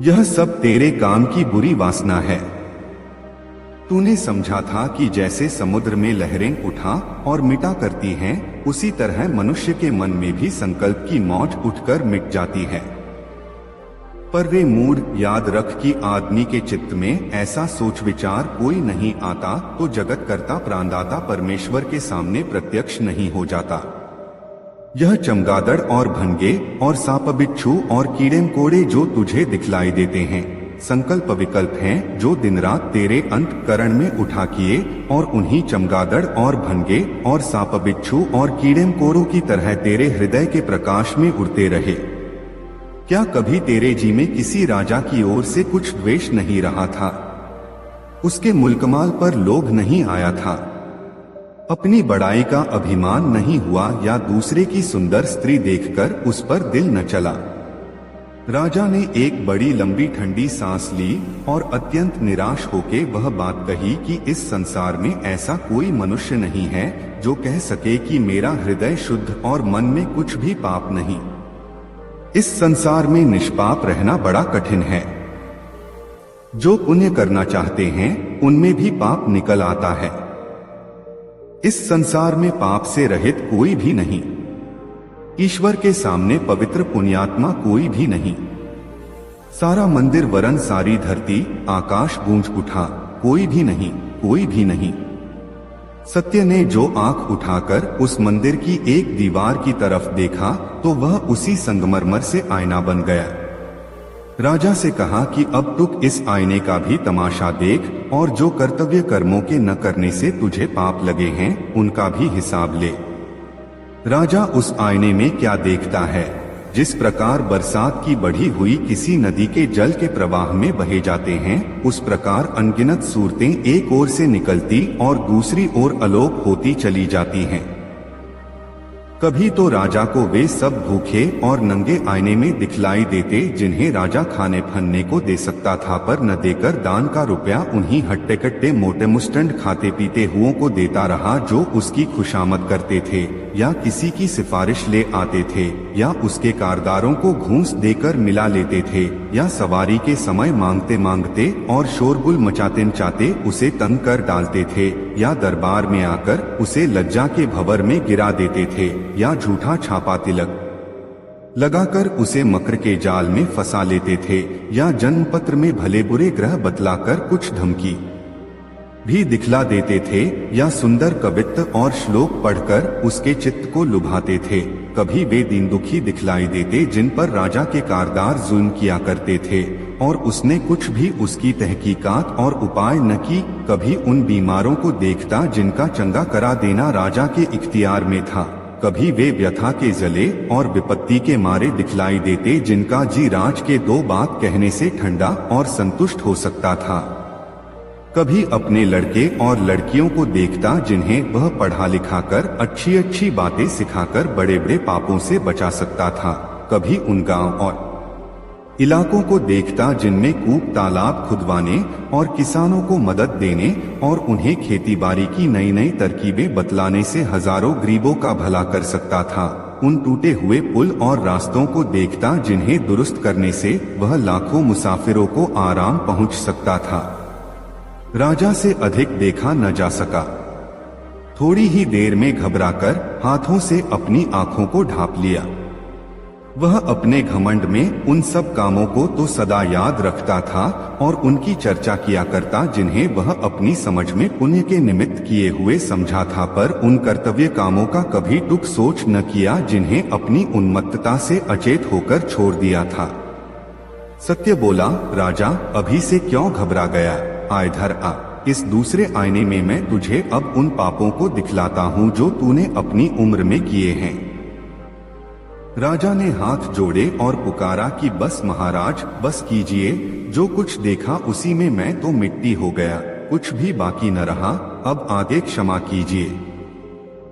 यह सब तेरे काम की बुरी वासना है। तूने समझा था कि जैसे समुद्र में लहरें उठा और मिटा करती हैं, उसी तरह मनुष्य के मन में भी संकल्प की मौज उठकर मिट जाती है। पर वे मूड, याद रख कि आदमी के चित्त में ऐसा सोच विचार कोई नहीं आता तो जगत कर्ता प्राणदाता परमेश्वर के सामने प्रत्यक्ष नहीं हो जाता। यह चमगादड़ और भंगे और सांप बिच्छू और कीड़े मकोड़े जो तुझे दिखलाई देते हैं, संकल्प विकल्प हैं जो दिन रात तेरे अंतःकरण में उठा किए और उन्हीं चमगादड़ और भंगे और सांप बिच्छू और कीड़े मकोड़ों की तरह तेरे हृदय के प्रकाश में उड़ते रहे। क्या कभी तेरे जी में किसी राजा की ओर से कुछ द्वेष नहीं रहा था? उसके मुल्कमाल पर लोभ नहीं आया था? अपनी बड़ाई का अभिमान नहीं हुआ या दूसरे की सुंदर स्त्री देखकर उस पर दिल न चला? राजा ने एक बड़ी लंबी ठंडी सांस ली और अत्यंत निराश होकर वह बात कही कि इस संसार में ऐसा कोई मनुष्य नहीं है जो कह सके कि मेरा हृदय शुद्ध और मन में कुछ भी पाप नहीं। इस संसार में निष्पाप रहना बड़ा कठिन है। जो पुण्य करना चाहते हैं उनमें भी पाप निकल आता है। इस संसार में पाप से रहित कोई भी नहीं। ईश्वर के सामने पवित्र पुण्यात्मा कोई भी नहीं। सारा मंदिर वरन सारी धरती आकाश गूंज उठा, कोई भी नहीं, कोई भी नहीं। सत्य ने जो आंख उठाकर उस मंदिर की एक दीवार की तरफ देखा तो वह उसी संगमरमर से आईना बन गया। राजा से कहा कि अब तुम इस आईने का भी तमाशा देख और जो कर्तव्य कर्मों के न करने से तुझे पाप लगे हैं उनका भी हिसाब ले। राजा उस आईने में क्या देखता है? जिस प्रकार बरसात की बढ़ी हुई किसी नदी के जल के प्रवाह में बहे जाते हैं, उस प्रकार अनगिनत सूरतें एक ओर से निकलती और दूसरी ओर अलोप होती चली जाती हैं। कभी तो राजा को वे सब भूखे और नंगे आईने में दिखलाई देते जिन्हें राजा खाने फनने को दे सकता था पर न देकर दान का रुपया उन्हीं हट्टे कट्टे मोटे मुस्टंड खाते पीते हुओं को देता रहा जो उसकी खुशामद करते थे या किसी की सिफारिश ले आते थे या उसके कारदारों को घूंस देकर मिला लेते थे या सवारी के समय मांगते मांगते और शोरगुल मचाते मचाते उसे तंग कर डालते थे या दरबार में आकर उसे लज्जा के भंवर में गिरा देते थे या झूठा छापा तिलक लगाकर उसे मकर के जाल में फंसा लेते थे या जन्म पत्र में भले बुरे ग्रह बतलाकर कुछ धमकी भी दिखला देते थे या सुंदर कवित्त और श्लोक पढ़कर उसके चित्त को लुभाते थे। कभी वे दीन दुखी दिखलाई देते जिन पर राजा के कारदार जुल्म किया करते थे और उसने कुछ भी उसकी तहकीकात और उपाय न की। कभी उन बीमारों को देखता जिनका चंगा करा देना राजा के इख्तियार में था। कभी वे व्यथा के जले और विपत्ति के मारे दिखलाई देते जिनका जी राज के दो बात कहने से ठंडा और संतुष्ट हो सकता था। कभी अपने लड़के और लड़कियों को देखता जिन्हें वह पढ़ा लिखा कर अच्छी अच्छी बातें सिखाकर बड़े बड़े पापों से बचा सकता था। कभी उन गांव और इलाकों को देखता जिनमें कूप तालाब खुदवाने और किसानों को मदद देने और उन्हें खेतीबाड़ी की नई नई तरकीबें बतलाने से हजारों गरीबों का भला कर सकता था। उन टूटे हुए पुल और रास्तों को देखता जिन्हें दुरुस्त करने से वह लाखों मुसाफिरों को आराम पहुंच सकता था। राजा से अधिक देखा न जा सका। थोड़ी ही देर में घबराकर हाथों से अपनी आंखों को ढांप लिया। वह अपने घमंड में उन सब कामों को तो सदा याद रखता था और उनकी चर्चा किया करता जिन्हें वह अपनी समझ में पुण्य के निमित्त किए हुए समझा था, पर उन कर्तव्य कामों का कभी टुक सोच न किया जिन्हें अपनी उन्मत्तता से अचेत होकर छोड़ दिया था। सत्य बोला, राजा अभी से क्यों घबरा गया? आ इधर आ, इस दूसरे आईने में मैं तुझे अब उन पापों को दिखलाता हूँ जो तूने अपनी उम्र में किए हैं। राजा ने हाथ जोड़े और पुकारा कि बस महाराज, बस कीजिए। जो कुछ देखा उसी में मैं तो मिट्टी हो गया, कुछ भी बाकी न रहा। अब आगे क्षमा कीजिए।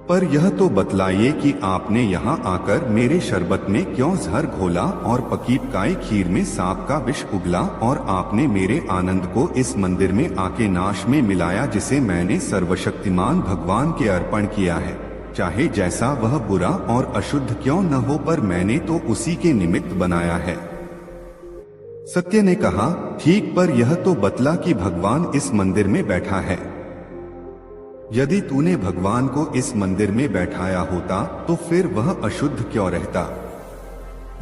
पर यह तो बतलाइए कि आपने यहाँ आकर मेरे शरबत में क्यों जहर घोला और पकीपकाई खीर में सांप का विष उगला, और आपने मेरे आनंद को इस मंदिर में आके नाश में मिलाया जिसे मैंने सर्वशक्तिमान भगवान के अर्पण किया है। चाहे जैसा वह बुरा और अशुद्ध क्यों न हो, पर मैंने तो उसी के निमित्त बनाया है। सत्य ने कहा, ठीक, पर यह तो बतला कि भगवान इस मंदिर में बैठा है। यदि तूने भगवान को इस मंदिर में बैठाया होता तो फिर वह अशुद्ध क्यों रहता?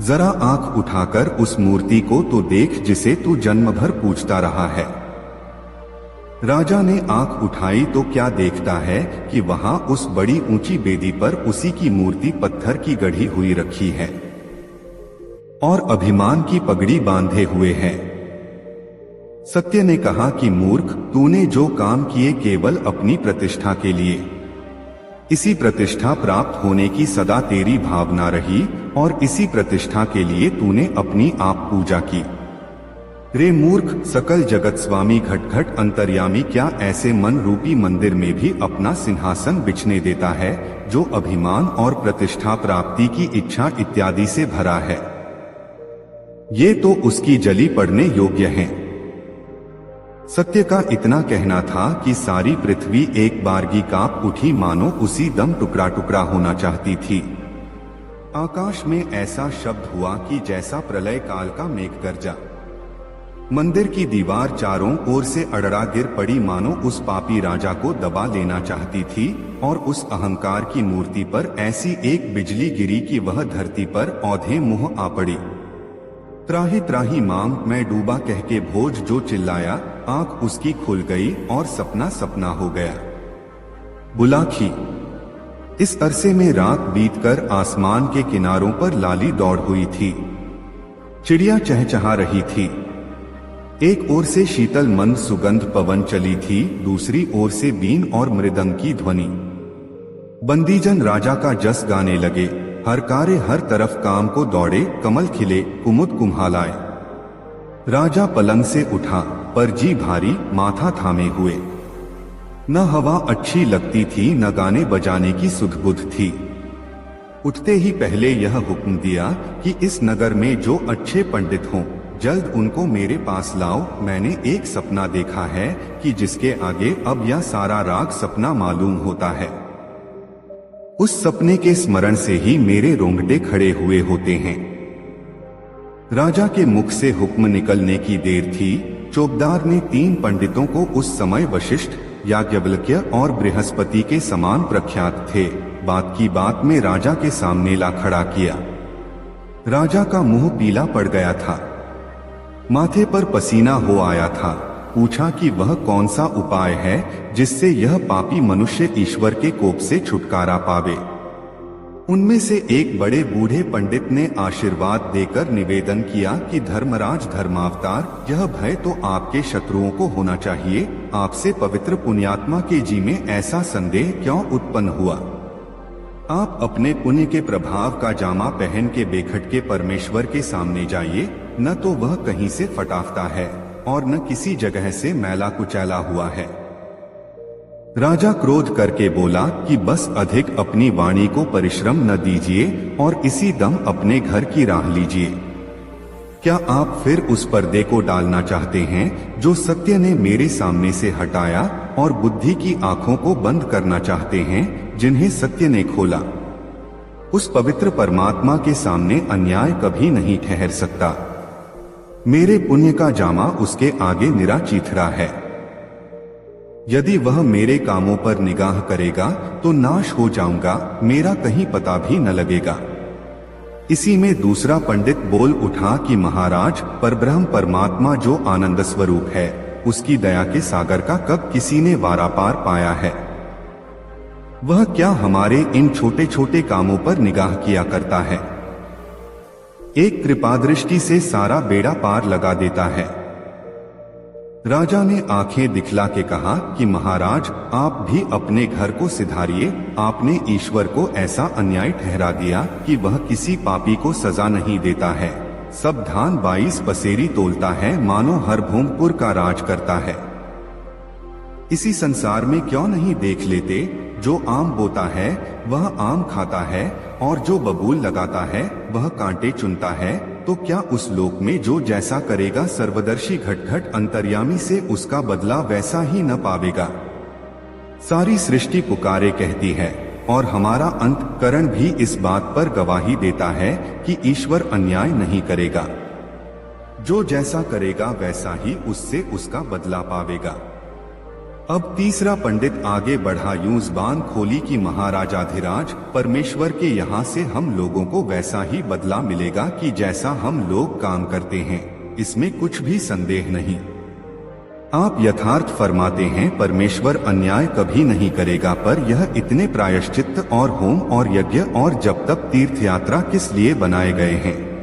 जरा आंख उठाकर उस मूर्ति को तो देख जिसे तू जन्म भर पूजता रहा है। राजा ने आंख उठाई तो क्या देखता है कि वहां उस बड़ी ऊंची बेदी पर उसी की मूर्ति पत्थर की गढ़ी हुई रखी है और अभिमान की पगड़ी बांधे हुए है। सत्य ने कहा कि मूर्ख, तूने जो काम किए केवल अपनी प्रतिष्ठा के लिए, इसी प्रतिष्ठा प्राप्त होने की सदा तेरी भावना रही और इसी प्रतिष्ठा के लिए तूने अपनी आप पूजा की। रे मूर्ख, सकल जगत स्वामी घट अंतर्यामी क्या ऐसे मन रूपी मंदिर में भी अपना सिंहासन बिछने देता है जो अभिमान और प्रतिष्ठा प्राप्ति की इच्छा इत्यादि से भरा है? ये तो उसकी जली पड़ने योग्य है। सत्य का इतना कहना था कि सारी पृथ्वी एक बारगी कांप उठी, मानो उसी दम टुकड़ा टुकड़ा होना चाहती थी। आकाश में ऐसा शब्द हुआ कि जैसा प्रलय काल का मेघ गर्जा। मंदिर की दीवार चारों ओर से अड़ड़ा गिर पड़ी, मानो उस पापी राजा को दबा लेना चाहती थी, और उस अहंकार की मूर्ति पर ऐसी एक बिजली गिरी कि वह धरती पर औंधे मुंह आ पड़ी। त्राही त्राही माम मैं डूबा कह के भोज जो चिल्लाया, आंख उसकी खुल गई और सपना सपना हो गया। बुलाखी। इस अरसे में रात बीतकर आसमान के किनारों पर लाली दौड़ हुई थी। चिड़िया चहचहा रही थी। एक ओर से शीतल मंद सुगंध पवन चली थी, दूसरी ओर से बीन और मृदंग की ध्वनि। बंदीजन राजा का जस गाने लगे। हर कार्य हर तरफ काम को दौड़े, कमल खिले, कुमुद कुम्हालाए। राजा पलंग से उठा, पर जी भारी, माथा थामे हुए। न हवा अच्छी लगती थी, न गाने बजाने की सुध बुध थी। उठते ही पहले यह हुक्म दिया कि इस नगर में जो अच्छे पंडित हों, जल्द उनको मेरे पास लाओ। मैंने एक सपना देखा है कि जिसके आगे अब यह सारा राग सपना मालूम होता है। उस सपने के स्मरण से ही मेरे रोंगटे खड़े हुए होते हैं। राजा के मुख से हुक्म निकलने की देर थी। चौबदार ने 3 पंडितों को, उस समय वशिष्ठ, याज्ञवल्क्य और बृहस्पति के समान प्रख्यात थे, बात की बात में राजा के सामने ला खड़ा किया। राजा का मुंह पीला पड़ गया था, माथे पर पसीना हो आया था। पूछा कि वह कौन सा उपाय है जिससे यह पापी मनुष्य ईश्वर के कोप से छुटकारा पावे। उनमें से एक बड़े बूढ़े पंडित ने आशीर्वाद देकर निवेदन किया कि धर्मराज धर्मावतार, यह भय तो आपके शत्रुओं को होना चाहिए। आपसे पवित्र पुण्यात्मा के जी में ऐसा संदेह क्यों उत्पन्न हुआ? आप अपने पुण्य के प्रभाव का जामा पहन के बेखटके परमेश्वर के सामने जाइए। न तो वह कहीं से फटाफता है और न किसी जगह से मैला कुचैला हुआ है। राजा क्रोध करके बोला कि बस अधिक अपनी वाणी को परिश्रम न दीजिए और इसी दम अपने घर की राह लीजिए। क्या आप फिर उस पर्दे को डालना चाहते हैं जो सत्य ने मेरे सामने से हटाया, और बुद्धि की आंखों को बंद करना चाहते हैं जिन्हें सत्य ने खोला? उस पवित्र परमात्मा के सामने अन्याय कभी नहीं ठहर सकता। मेरे पुण्य का जामा उसके आगे निरा चीथड़ा है। यदि वह मेरे कामों पर निगाह करेगा तो नाश हो जाऊंगा, मेरा कहीं पता भी न लगेगा। इसी में दूसरा पंडित बोल उठा कि महाराज, परब्रह्म परमात्मा जो आनंद स्वरूप है, उसकी दया के सागर का कब किसी ने वारापार पाया है? वह क्या हमारे इन छोटे छोटे कामों पर निगाह किया करता है? एक कृपा दृष्टि से सारा बेड़ा पार लगा देता है। राजा ने आंखें दिखला के कहा कि महाराज, आप भी अपने घर को सिधारिए। आपने ईश्वर को ऐसा अन्याय ठहरा दिया कि वह किसी पापी को सजा नहीं देता है। सब धान 22 पसेरी तोलता है, मानो हर भूमपुर का राज करता है। इसी संसार में क्यों नहीं देख लेते, जो आम बोता है वह आम खाता है, और जो बबूल लगाता है वह कांटे चुनता है, तो क्या उस लोक में जो जैसा करेगा सर्वदर्शी घट-घट अंतर्यामी से उसका बदला वैसा ही न पावेगा। सारी सृष्टि पुकारे कहती है, और हमारा अंतःकरण भी इस बात पर गवाही देता है कि ईश्वर अन्याय नहीं करेगा। जो जैसा करेगा वैसा ही उससे उसका बदला पावेगा। अब तीसरा पंडित आगे बढ़ा, यूं ज़बान खोली कि महाराजाधिराज परमेश्वर के यहाँ से हम लोगों को वैसा ही बदला मिलेगा कि जैसा हम लोग काम करते हैं, इसमें कुछ भी संदेह नहीं। आप यथार्थ फरमाते हैं, परमेश्वर अन्याय कभी नहीं करेगा, पर यह इतने प्रायश्चित्त और होम और यज्ञ और जप तप तीर्थ यात्रा किस लिए बनाए गए हैं?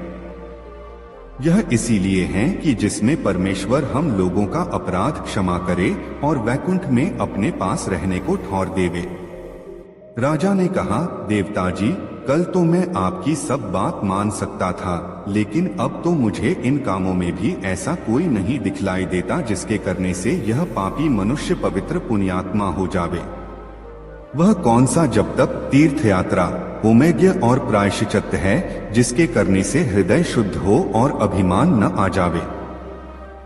यह इसीलिए है कि जिसमें परमेश्वर हम लोगों का अपराध क्षमा करे और वैकुंठ में अपने पास रहने को ठौर देवे। राजा ने कहा, देवताजी, कल तो मैं आपकी सब बात मान सकता था, लेकिन अब तो मुझे इन कामों में भी ऐसा कोई नहीं दिखलाई देता जिसके करने से यह पापी मनुष्य पवित्र पुण्यात्मा हो जावे। वह कौन सा जब तक तीर्थ यात्रा, होमयज्ञ और प्रायश्चित्त है जिसके करने से हृदय शुद्ध हो और अभिमान न आ जावे।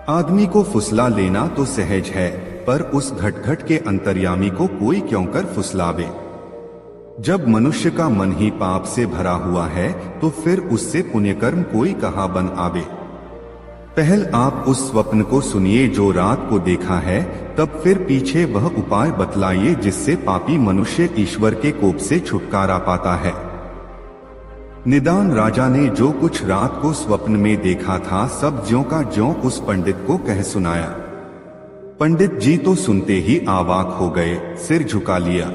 आदमी को फुसला लेना तो सहज है, पर उस घट-घट के अंतर्यामी को कोई क्यों कर फुसलावे। जब मनुष्य का मन ही पाप से भरा हुआ है तो फिर उससे पुण्यकर्म कोई कहाँ बन आवे। पहल आप उस स्वप्न को सुनिए जो रात को देखा है, तब फिर पीछे वह उपाय बतलाइए जिससे पापी मनुष्य ईश्वर के कोप से छुटकारा पाता है। निदान राजा ने जो कुछ रात को स्वप्न में देखा था सब ज्यों का ज्यों उस पंडित को कह सुनाया। पंडित जी तो सुनते ही अवाक हो गए, सिर झुका लिया।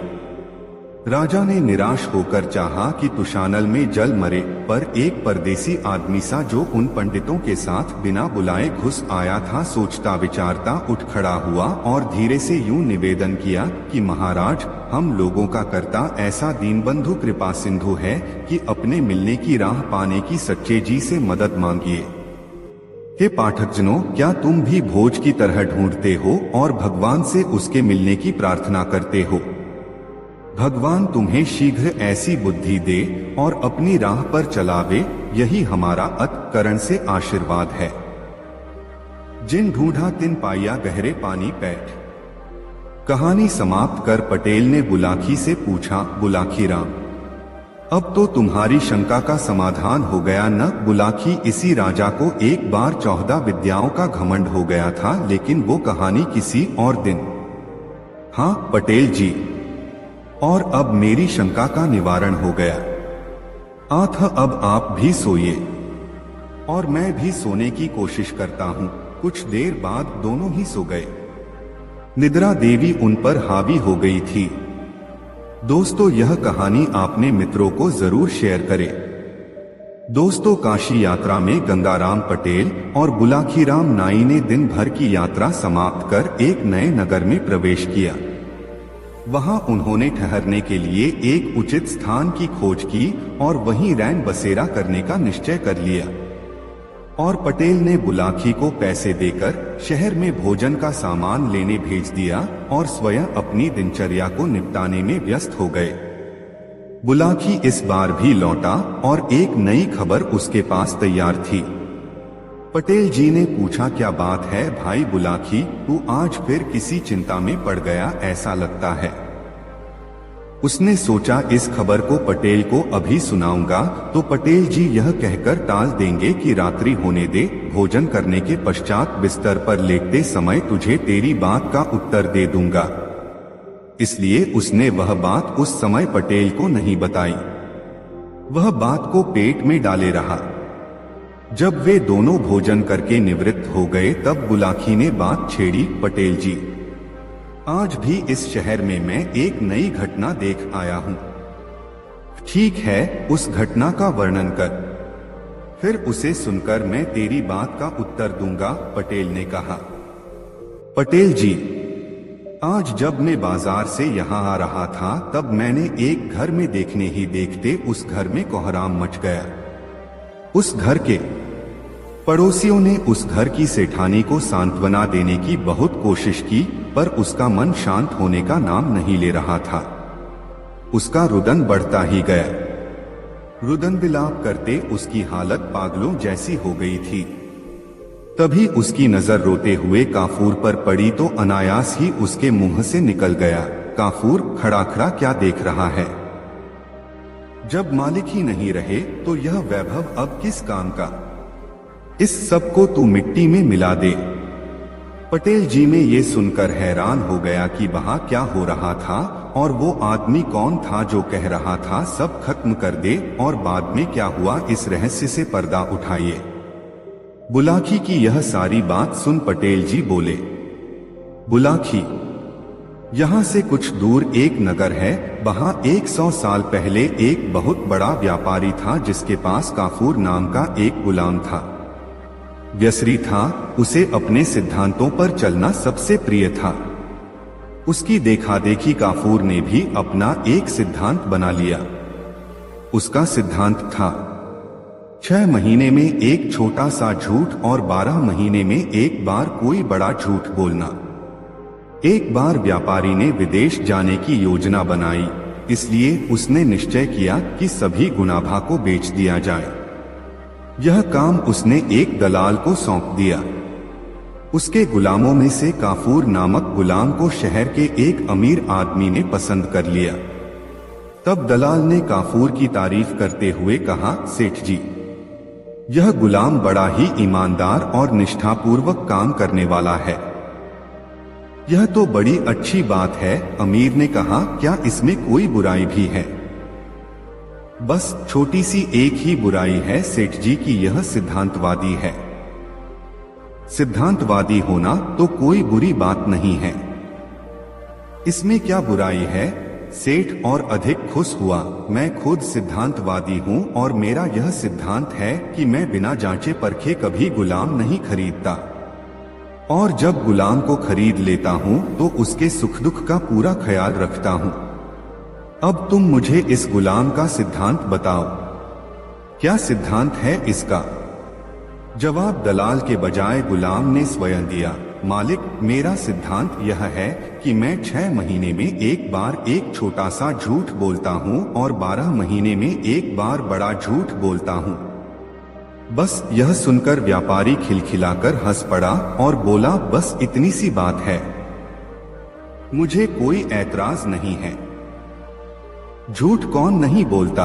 राजा ने निराश होकर चाहा कि तुशानल में जल मरे, पर एक परदेसी आदमी सा जो उन पंडितों के साथ बिना बुलाए घुस आया था, सोचता विचारता उठ खड़ा हुआ और धीरे से यूं निवेदन किया कि महाराज, हम लोगों का कर्ता ऐसा दीनबंधु कृपा सिंधु है कि अपने मिलने की राह पाने की सच्चे जी से मदद मांगिए। हे पाठकजनों, क्या तुम भी भोज की तरह ढूंढते हो और भगवान से उसके मिलने की प्रार्थना करते हो? भगवान तुम्हें शीघ्र ऐसी बुद्धि दे और अपनी राह पर चलावे, यही हमारा अंतःकरण से आशीर्वाद है। जिन ढूंढा तिन पाया गहरे पानी पैठ। कहानी समाप्त कर पटेल ने बुलाकी से पूछा, बुलाकी राम, अब तो तुम्हारी शंका का समाधान हो गया न? बुलाकी, इसी राजा को एक बार 14 विद्याओं का घमंड हो गया था, लेकिन वो कहानी किसी और दिन। हाँ पटेल जी, और अब मेरी शंका का निवारण हो गया। आथ अब आप भी सोइए और मैं भी सोने की कोशिश करता हूँ। कुछ देर बाद दोनों ही सो गए। निद्रा देवी उन पर हावी हो गई थी। दोस्तों, यह कहानी आपने मित्रों को जरूर शेयर करें। दोस्तों, काशी यात्रा में गंगाराम पटेल और बुलाखीराम नाई ने दिन भर की यात्रा समाप्त कर एक नए नगर में प्रवेश किया। वहां उन्होंने ठहरने के लिए एक उचित स्थान की खोज की और वहीं रैन बसेरा करने का निश्चय कर लिया। और पटेल ने बुलाकी को पैसे देकर शहर में भोजन का सामान लेने भेज दिया और स्वयं अपनी दिनचर्या को निपटाने में व्यस्त हो गए। बुलाकी इस बार भी लौटा और एक नई खबर उसके पास तैयार थी। पटेल जी ने पूछा, क्या बात है भाई बुलाकी, तू आज फिर किसी चिंता में पड़ गया ऐसा लगता है। उसने सोचा इस खबर को पटेल को अभी सुनाऊंगा तो पटेल जी यह कहकर टाल देंगे कि रात्रि होने दे, भोजन करने के पश्चात बिस्तर पर लेटते समय तुझे तेरी बात का उत्तर दे दूंगा। इसलिए उसने वह बात उस समय पटेल को नहीं बताई। वह बात को पेट में डाले रहा। जब वे दोनों भोजन करके निवृत्त हो गए तब बुलाकी ने बात छेड़ी, पटेल जी, आज भी इस शहर में मैं एक नई घटना देख आया हूं। ठीक है, उस घटना का वर्णन कर, फिर उसे सुनकर मैं तेरी बात का उत्तर दूंगा, पटेल ने कहा। पटेल जी, आज जब मैं बाजार से यहाँ आ रहा था तब मैंने एक घर में देखने ही देखते उस घर में कोहराम मच गया। उस घर के पड़ोसियों ने उस घर की सेठानी को सांत्वना देने की बहुत कोशिश की, पर उसका मन शांत होने का नाम नहीं ले रहा था। उसका रुदन बढ़ता ही गया। रुदन विलाप करते उसकी हालत पागलों जैसी हो गई थी। तभी उसकी नजर रोते हुए काफूर पर पड़ी तो अनायास ही उसके मुंह से निकल गया, काफूर खड़ा खड़ा क्या देख रहा है? जब मालिक ही नहीं रहे तो यह वैभव अब किस काम का? इस सब को तू मिट्टी में मिला दे। पटेल जी में ये सुनकर हैरान हो गया कि वहां क्या हो रहा था और वो आदमी कौन था जो कह रहा था सब खत्म कर दे, और बाद में क्या हुआ, इस रहस्य से पर्दा उठाइए। बुलाखी की यह सारी बात सुन पटेल जी बोले, बुलाखी, यहाँ से कुछ दूर एक नगर है, वहाँ 100 साल पहले एक बहुत बड़ा व्यापारी था जिसके पास काफूर नाम का एक गुलाम था। व्यसरी था, उसे अपने सिद्धांतों पर चलना सबसे प्रिय था। उसकी देखा देखी काफूर ने भी अपना एक सिद्धांत बना लिया। उसका सिद्धांत था 6 महीने में एक छोटा सा झूठ और 12 महीने में एक बार कोई बड़ा झूठ बोलना। एक बार व्यापारी ने विदेश जाने की योजना बनाई, इसलिए उसने निश्चय किया कि सभी गुनाभा को बेच दिया जाए। यह काम उसने एक दलाल को सौंप दिया। उसके गुलामों में से काफूर नामक गुलाम को शहर के एक अमीर आदमी ने पसंद कर लिया। तब दलाल ने काफूर की तारीफ करते हुए कहा, सेठ जी, यह गुलाम बड़ा ही ईमानदार और निष्ठापूर्वक काम करने वाला है। यह तो बड़ी अच्छी बात है। अमीर ने कहा, क्या इसमें कोई बुराई भी है? बस छोटी सी एक ही बुराई है सेठ जी की यह सिद्धांतवादी है। सिद्धांतवादी होना तो कोई बुरी बात नहीं है। इसमें क्या बुराई है? सेठ और अधिक खुश हुआ। मैं खुद सिद्धांतवादी हूँ और मेरा यह सिद्धांत है कि मैं बिना जांचे परखे कभी गुलाम नहीं खरीदता, और जब गुलाम को खरीद लेता हूँ तो उसके सुख दुख का पूरा ख्याल रखता हूँ। अब तुम मुझे इस गुलाम का सिद्धांत बताओ, क्या सिद्धांत है इसका? जवाब दलाल के बजाय गुलाम ने स्वयं दिया। मालिक, मेरा सिद्धांत यह है कि मैं 6 महीने में एक बार एक छोटा सा झूठ बोलता हूँ और 12 महीने में एक बार बड़ा झूठ बोलता हूँ। बस यह सुनकर व्यापारी खिलखिलाकर हंस पड़ा और बोला, बस इतनी सी बात है, मुझे कोई ऐतराज नहीं है। झूठ कौन नहीं बोलता?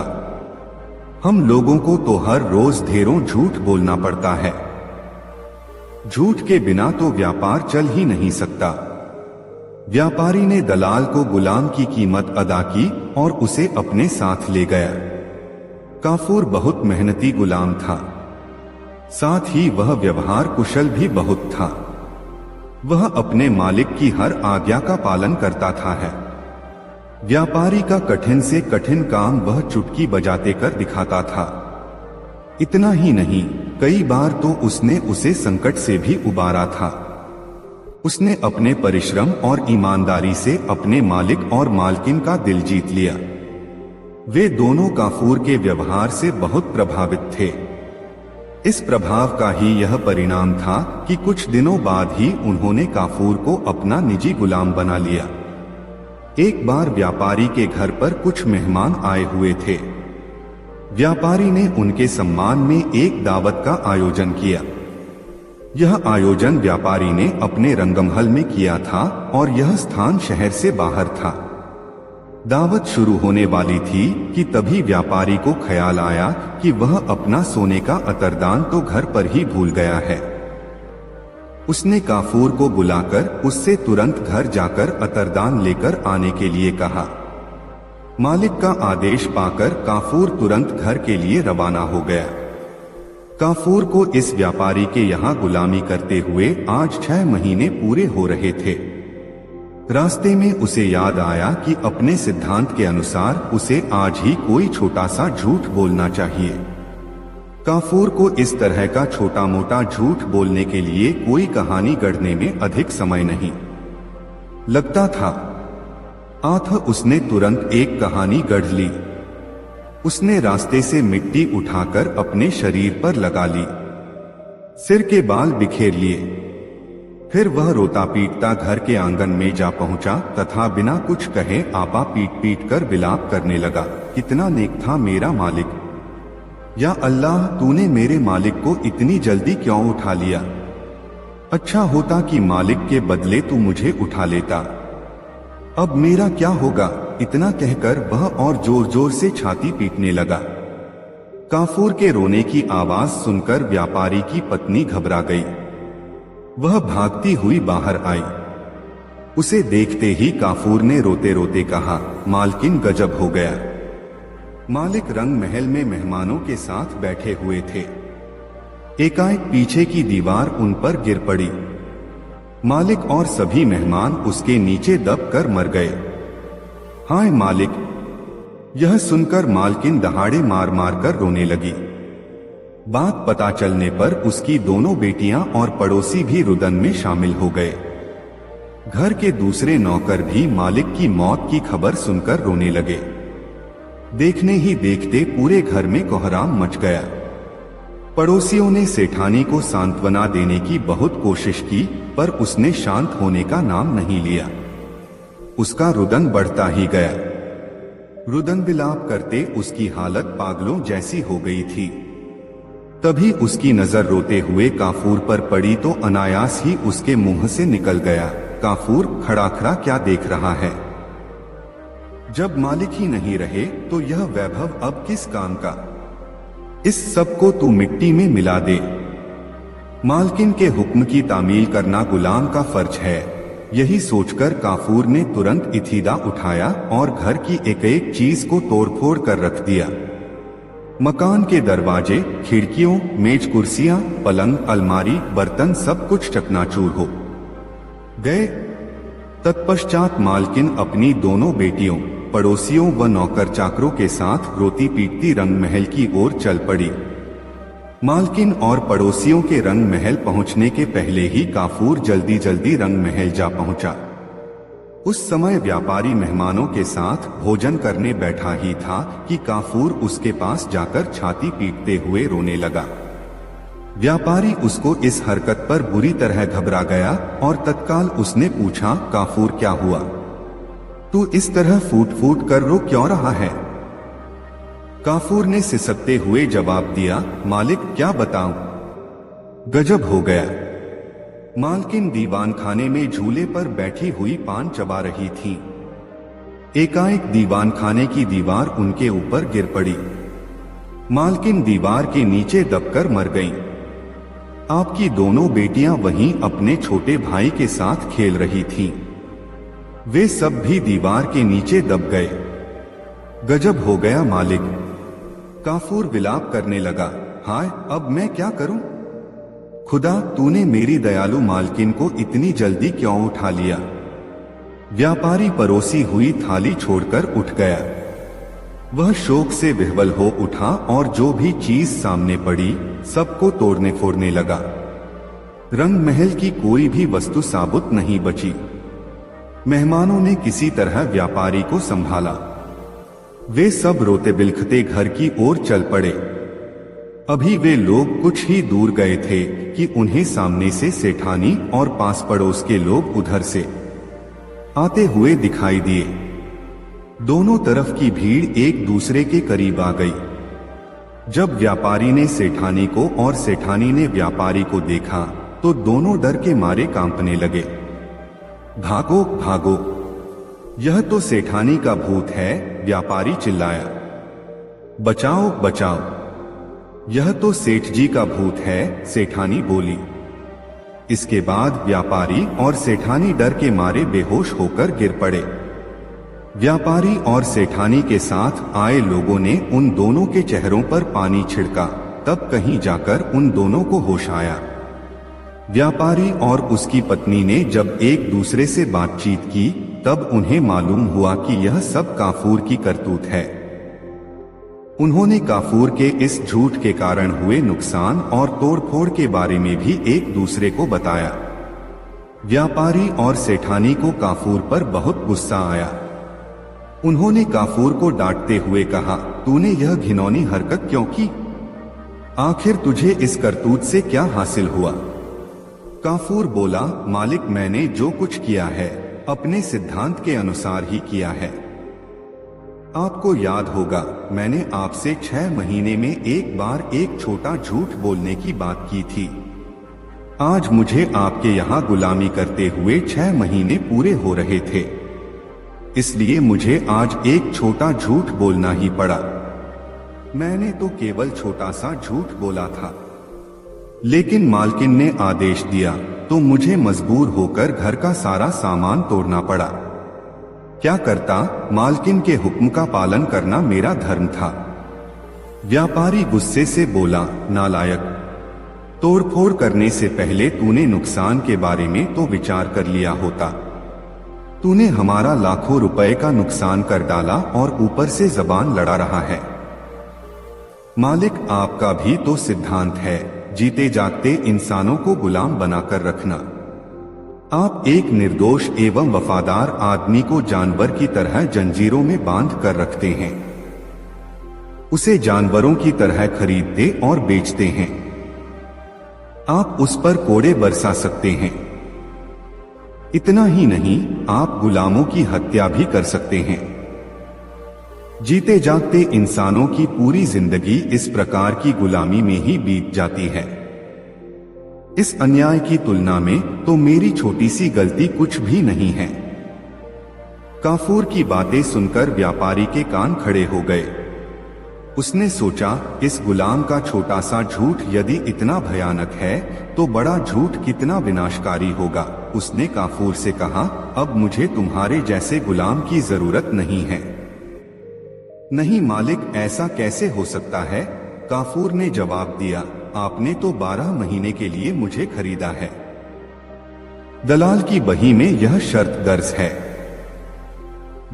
हम लोगों को तो हर रोज ढेरों झूठ बोलना पड़ता है। झूठ के बिना तो व्यापार चल ही नहीं सकता। व्यापारी ने दलाल को गुलाम की कीमत अदा की और उसे अपने साथ ले गया। काफूर बहुत मेहनती गुलाम था, साथ ही वह व्यवहार कुशल भी बहुत था। वह अपने मालिक की हर आज्ञा का पालन करता था है। व्यापारी का कठिन से कठिन काम वह चुटकी बजाते कर दिखाता था। इतना ही नहीं, कई बार तो उसने उसे संकट से भी उबारा था। उसने अपने परिश्रम और ईमानदारी से अपने मालिक और मालकिन का दिल जीत लिया। वे दोनों काफूर के व्यवहार से बहुत प्रभावित थे। इस प्रभाव का ही यह परिणाम था कि कुछ दिनों बाद ही उन्होंने काफूर को अपना निजी गुलाम बना लिया। एक बार व्यापारी के घर पर कुछ मेहमान आए हुए थे। व्यापारी ने उनके सम्मान में एक दावत का आयोजन किया। यह आयोजन व्यापारी ने अपने रंगमहल में किया था और यह स्थान शहर से बाहर था। दावत शुरू होने वाली थी कि तभी व्यापारी को ख्याल आया कि वह अपना सोने का अतरदान तो घर पर ही भूल गया है। उसने काफूर को बुलाकर उससे तुरंत घर जाकर अतरदान लेकर आने के लिए कहा। मालिक का आदेश पाकर काफूर तुरंत घर के लिए रवाना हो गया। काफूर को इस व्यापारी के यहाँ गुलामी करते हुए आज 6 महीने पूरे हो रहे थे। रास्ते में उसे याद आया कि अपने सिद्धांत के अनुसार उसे आज ही कोई छोटा सा झूठ बोलना चाहिए। काफूर को इस तरह का छोटा मोटा झूठ बोलने के लिए कोई कहानी गढ़ने में अधिक समय नहीं लगता था। अतः उसने तुरंत एक कहानी गढ़ ली। उसने रास्ते से मिट्टी उठाकर अपने शरीर पर लगा ली। सिर के बाल बिखेर लिए। फिर वह रोता पीटता घर के आंगन में जा पहुंचा तथा बिना कुछ कहे आपा पीट पीट कर विलाप करने लगा, कितना नेक था मेरा मालिक। या अल्लाह, तूने मेरे मालिक को इतनी जल्दी क्यों उठा लिया। अच्छा होता कि मालिक के बदले तू मुझे उठा लेता। अब मेरा क्या होगा। इतना कहकर वह और जोर जोर से छाती पीटने लगा। काफूर के रोने की आवाज सुनकर व्यापारी की पत्नी घबरा गई। वह भागती हुई बाहर आई। उसे देखते ही काफूर ने रोते रोते कहा, मालकिन गजब हो गया। मालिक रंग महल में मेहमानों के साथ बैठे हुए थे। एकाएक पीछे की दीवार उन पर गिर पड़ी। मालिक और सभी मेहमान उसके नीचे दब कर मर गए। हाय मालिक। यह सुनकर मालकिन दहाड़े मार मार कर रोने लगी। बात पता चलने पर उसकी दोनों बेटियां और पड़ोसी भी रुदन में शामिल हो गए। घर के दूसरे नौकर भी मालिक की मौत की खबर सुनकर रोने लगे। देखने ही देखते पूरे घर में कोहराम मच गया। पड़ोसियों ने सेठानी को सांत्वना देने की बहुत कोशिश की, पर उसने शांत होने का नाम नहीं लिया। उसका रुदन बढ़ता ही गया। रुदन विलाप करते उसकी हालत पागलों जैसी हो गई थी। तभी उसकी नजर रोते हुए काफूर पर पड़ी तो अनायास ही उसके मुंह से निकल गया, काफूर खड़ा खड़ा क्या देख रहा है। जब मालिक ही नहीं रहे तो यह वैभव अब किस काम का। इस सब को तू मिट्टी में मिला दे। मालकिन के हुक्म की तामील करना गुलाम का फर्ज है। यही सोचकर काफूर ने तुरंत इतीदा उठाया और घर की एक एक चीज को तोड़फोड़ कर रख दिया। मकान के दरवाजे, खिड़कियों, मेज कुर्सियां, पलंग, अलमारी, बर्तन सब कुछ चकनाचूर हो गए। तत्पश्चात मालकिन अपनी दोनों बेटियों, पड़ोसियों व नौकर चाकरों के साथ रोती पीटती रंग महल की ओर चल पड़ी। मालकिन और पड़ोसियों के रंग महल पहुंचने के पहले ही काफूर जल्दी जल्दी रंग महल जा पहुंचा। उस समय व्यापारी मेहमानों के साथ भोजन करने बैठा ही था कि काफूर उसके पास जाकर छाती पीटते हुए रोने लगा। व्यापारी उसको इस हरकत पर बुरी तरह घबरा गया और तत्काल उसने पूछा, काफूर क्या हुआ, तू इस तरह फूट फूट कर रो क्यों रहा है। काफूर ने सिसकते हुए जवाब दिया, मालिक क्या बताऊं, गजब हो गया। मालकिन दीवान खाने में झूले पर बैठी हुई पान चबा रही थी। एकाएक दीवान खाने की दीवार उनके ऊपर गिर पड़ी। मालकिन दीवार के नीचे दबकर मर गईं। आपकी दोनों बेटियां वहीं अपने छोटे भाई के साथ खेल रही थीं। वे सब भी दीवार के नीचे दब गए। गजब हो गया मालिक। काफूर विलाप करने लगा, हाय अब मैं क्या करूं। खुदा, तूने मेरी दयालु मालकिन को इतनी जल्दी क्यों उठा लिया। व्यापारी परोसी हुई थाली छोड़कर उठ गया। वह शोक से विह्वल हो उठा और जो भी चीज सामने पड़ी सबको तोड़ने फोड़ने लगा। रंग महल की कोई भी वस्तु साबुत नहीं बची। मेहमानों ने किसी तरह व्यापारी को संभाला। वे सब रोते बिलखते घर की ओर चल पड़े। अभी वे लोग कुछ ही दूर गए थे कि उन्हें सामने से सेठानी और पास पड़ोस के लोग उधर से आते हुए दिखाई दिए। दोनों तरफ की भीड़ एक दूसरे के करीब आ गई। जब व्यापारी ने सेठानी को और सेठानी ने व्यापारी को देखा तो दोनों डर के मारे कांपने लगे। भागो भागो, यह तो सेठानी का भूत है, व्यापारी चिल्लाया। बचाओ बचाओ, यह तो सेठ जी का भूत है, सेठानी बोली। इसके बाद व्यापारी और सेठानी डर के मारे बेहोश होकर गिर पड़े। व्यापारी और सेठानी के साथ आए लोगों ने उन दोनों के चेहरों पर पानी छिड़का, तब कहीं जाकर उन दोनों को होश आया। व्यापारी और उसकी पत्नी ने जब एक दूसरे से बातचीत की तब उन्हें मालूम हुआ कि यह सब काफूर की करतूत है। उन्होंने काफूर के इस झूठ के कारण हुए नुकसान और तोड़फोड़ के बारे में भी एक दूसरे को बताया। व्यापारी और सेठानी को काफूर पर बहुत गुस्सा आया। उन्होंने काफूर को डांटते हुए कहा, तूने यह घिनौनी हरकत क्यों की। आखिर तुझे इस करतूत से क्या हासिल हुआ? काफूर बोला, मालिक मैंने जो कुछ किया है अपने सिद्धांत के अनुसार ही किया है। आपको याद होगा मैंने आपसे 6 महीने में एक बार एक छोटा झूठ बोलने की बात की थी। आज मुझे आपके यहाँ गुलामी करते हुए 6 महीने पूरे हो रहे थे, इसलिए मुझे आज एक छोटा झूठ बोलना ही पड़ा। मैंने तो केवल छोटा सा झूठ बोला था, लेकिन मालकिन ने आदेश दिया तो मुझे मजबूर होकर घर का सारा सामान तोड़ना पड़ा। क्या करता, मालकिन के हुक्म का पालन करना मेरा धर्म था। व्यापारी गुस्से से बोला, नालायक, तोड़फोड़ करने से पहले तूने नुकसान के बारे में तो विचार कर लिया होता। तूने हमारा लाखों रुपए का नुकसान कर डाला और ऊपर से जबान लड़ा रहा है। मालिक आपका भी तो सिद्धांत है, जीते जागते इंसानों को गुलाम बनाकर रखना। आप एक निर्दोष एवं वफादार आदमी को जानवर की तरह जंजीरों में बांध कर रखते हैं, उसे जानवरों की तरह खरीदते और बेचते हैं। आप उस पर कोड़े बरसा सकते हैं। इतना ही नहीं, आप गुलामों की हत्या भी कर सकते हैं। जीते जागते इंसानों की पूरी जिंदगी इस प्रकार की गुलामी में ही बीत जाती है। इस अन्याय की तुलना में तो मेरी छोटी सी गलती कुछ भी नहीं है। काफूर की बातें सुनकर व्यापारी के कान खड़े हो गए। उसने सोचा, इस गुलाम का छोटा सा झूठ यदि इतना भयानक है तो बड़ा झूठ कितना विनाशकारी होगा। उसने काफूर से कहा, अब मुझे तुम्हारे जैसे गुलाम की जरूरत नहीं है। नहीं मालिक, ऐसा कैसे हो सकता है? काफूर ने जवाब दिया, आपने तो 12 महीने के लिए मुझे खरीदा है। दलाल की बही में यह शर्त दर्ज है।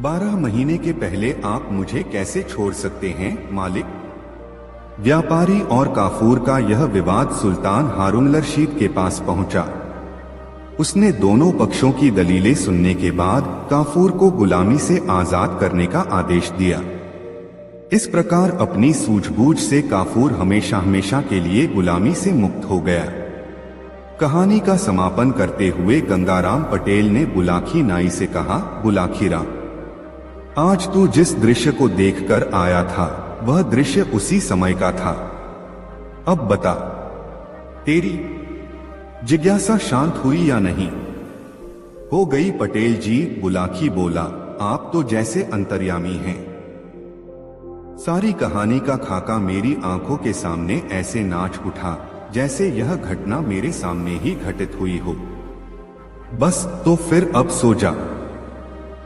12 महीने के पहले आप मुझे कैसे छोड़ सकते हैं मालिक? व्यापारी और काफूर का यह विवाद सुल्तान हारून रशीद के पास पहुंचा। उसने दोनों पक्षों की दलीलें सुनने के बाद काफूर को गुलामी से आजाद करने का आदेश दिया। इस प्रकार अपनी सूझबूझ से काफूर हमेशा हमेशा के लिए गुलामी से मुक्त हो गया। कहानी का समापन करते हुए गंगाराम पटेल ने बुलाकी नाई से कहा, बुलाकी राम, आज तू जिस दृश्य को देखकर आया था वह दृश्य उसी समय का था। अब बता, तेरी जिज्ञासा शांत हुई या नहीं? हो गई पटेल जी, बुलाकी बोला, आप तो जैसे अंतर्यामी हैं। सारी कहानी का खाका मेरी आंखों के सामने ऐसे नाच उठा जैसे यह घटना मेरे सामने ही घटित हुई हो। बस तो फिर अब सो जा।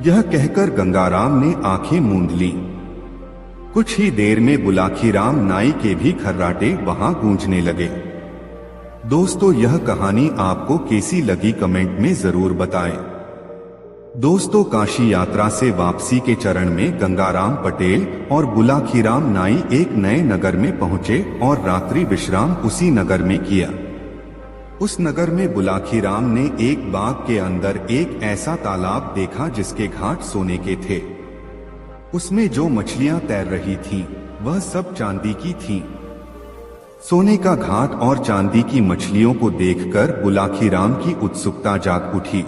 यह कहकर गंगाराम ने आंखें मूंद ली। कुछ ही देर में बुलाकीराम नाई के भी खर्राटे वहां गूंजने लगे। दोस्तों, यह कहानी आपको कैसी लगी कमेंट में जरूर बताएं। दोस्तों, काशी यात्रा से वापसी के चरण में गंगाराम पटेल और बुलाकीराम नाई एक नए नगर में पहुंचे और रात्रि विश्राम उसी नगर में किया। उस नगर में बुलाकीराम ने एक बाग के अंदर एक ऐसा तालाब देखा जिसके घाट सोने के थे। उसमें जो मछलियां तैर रही थीं, वह सब चांदी की थीं। सोने का घाट और चांदी की मछलियों को देखकर बुलाकीराम की उत्सुकता जाग उठी।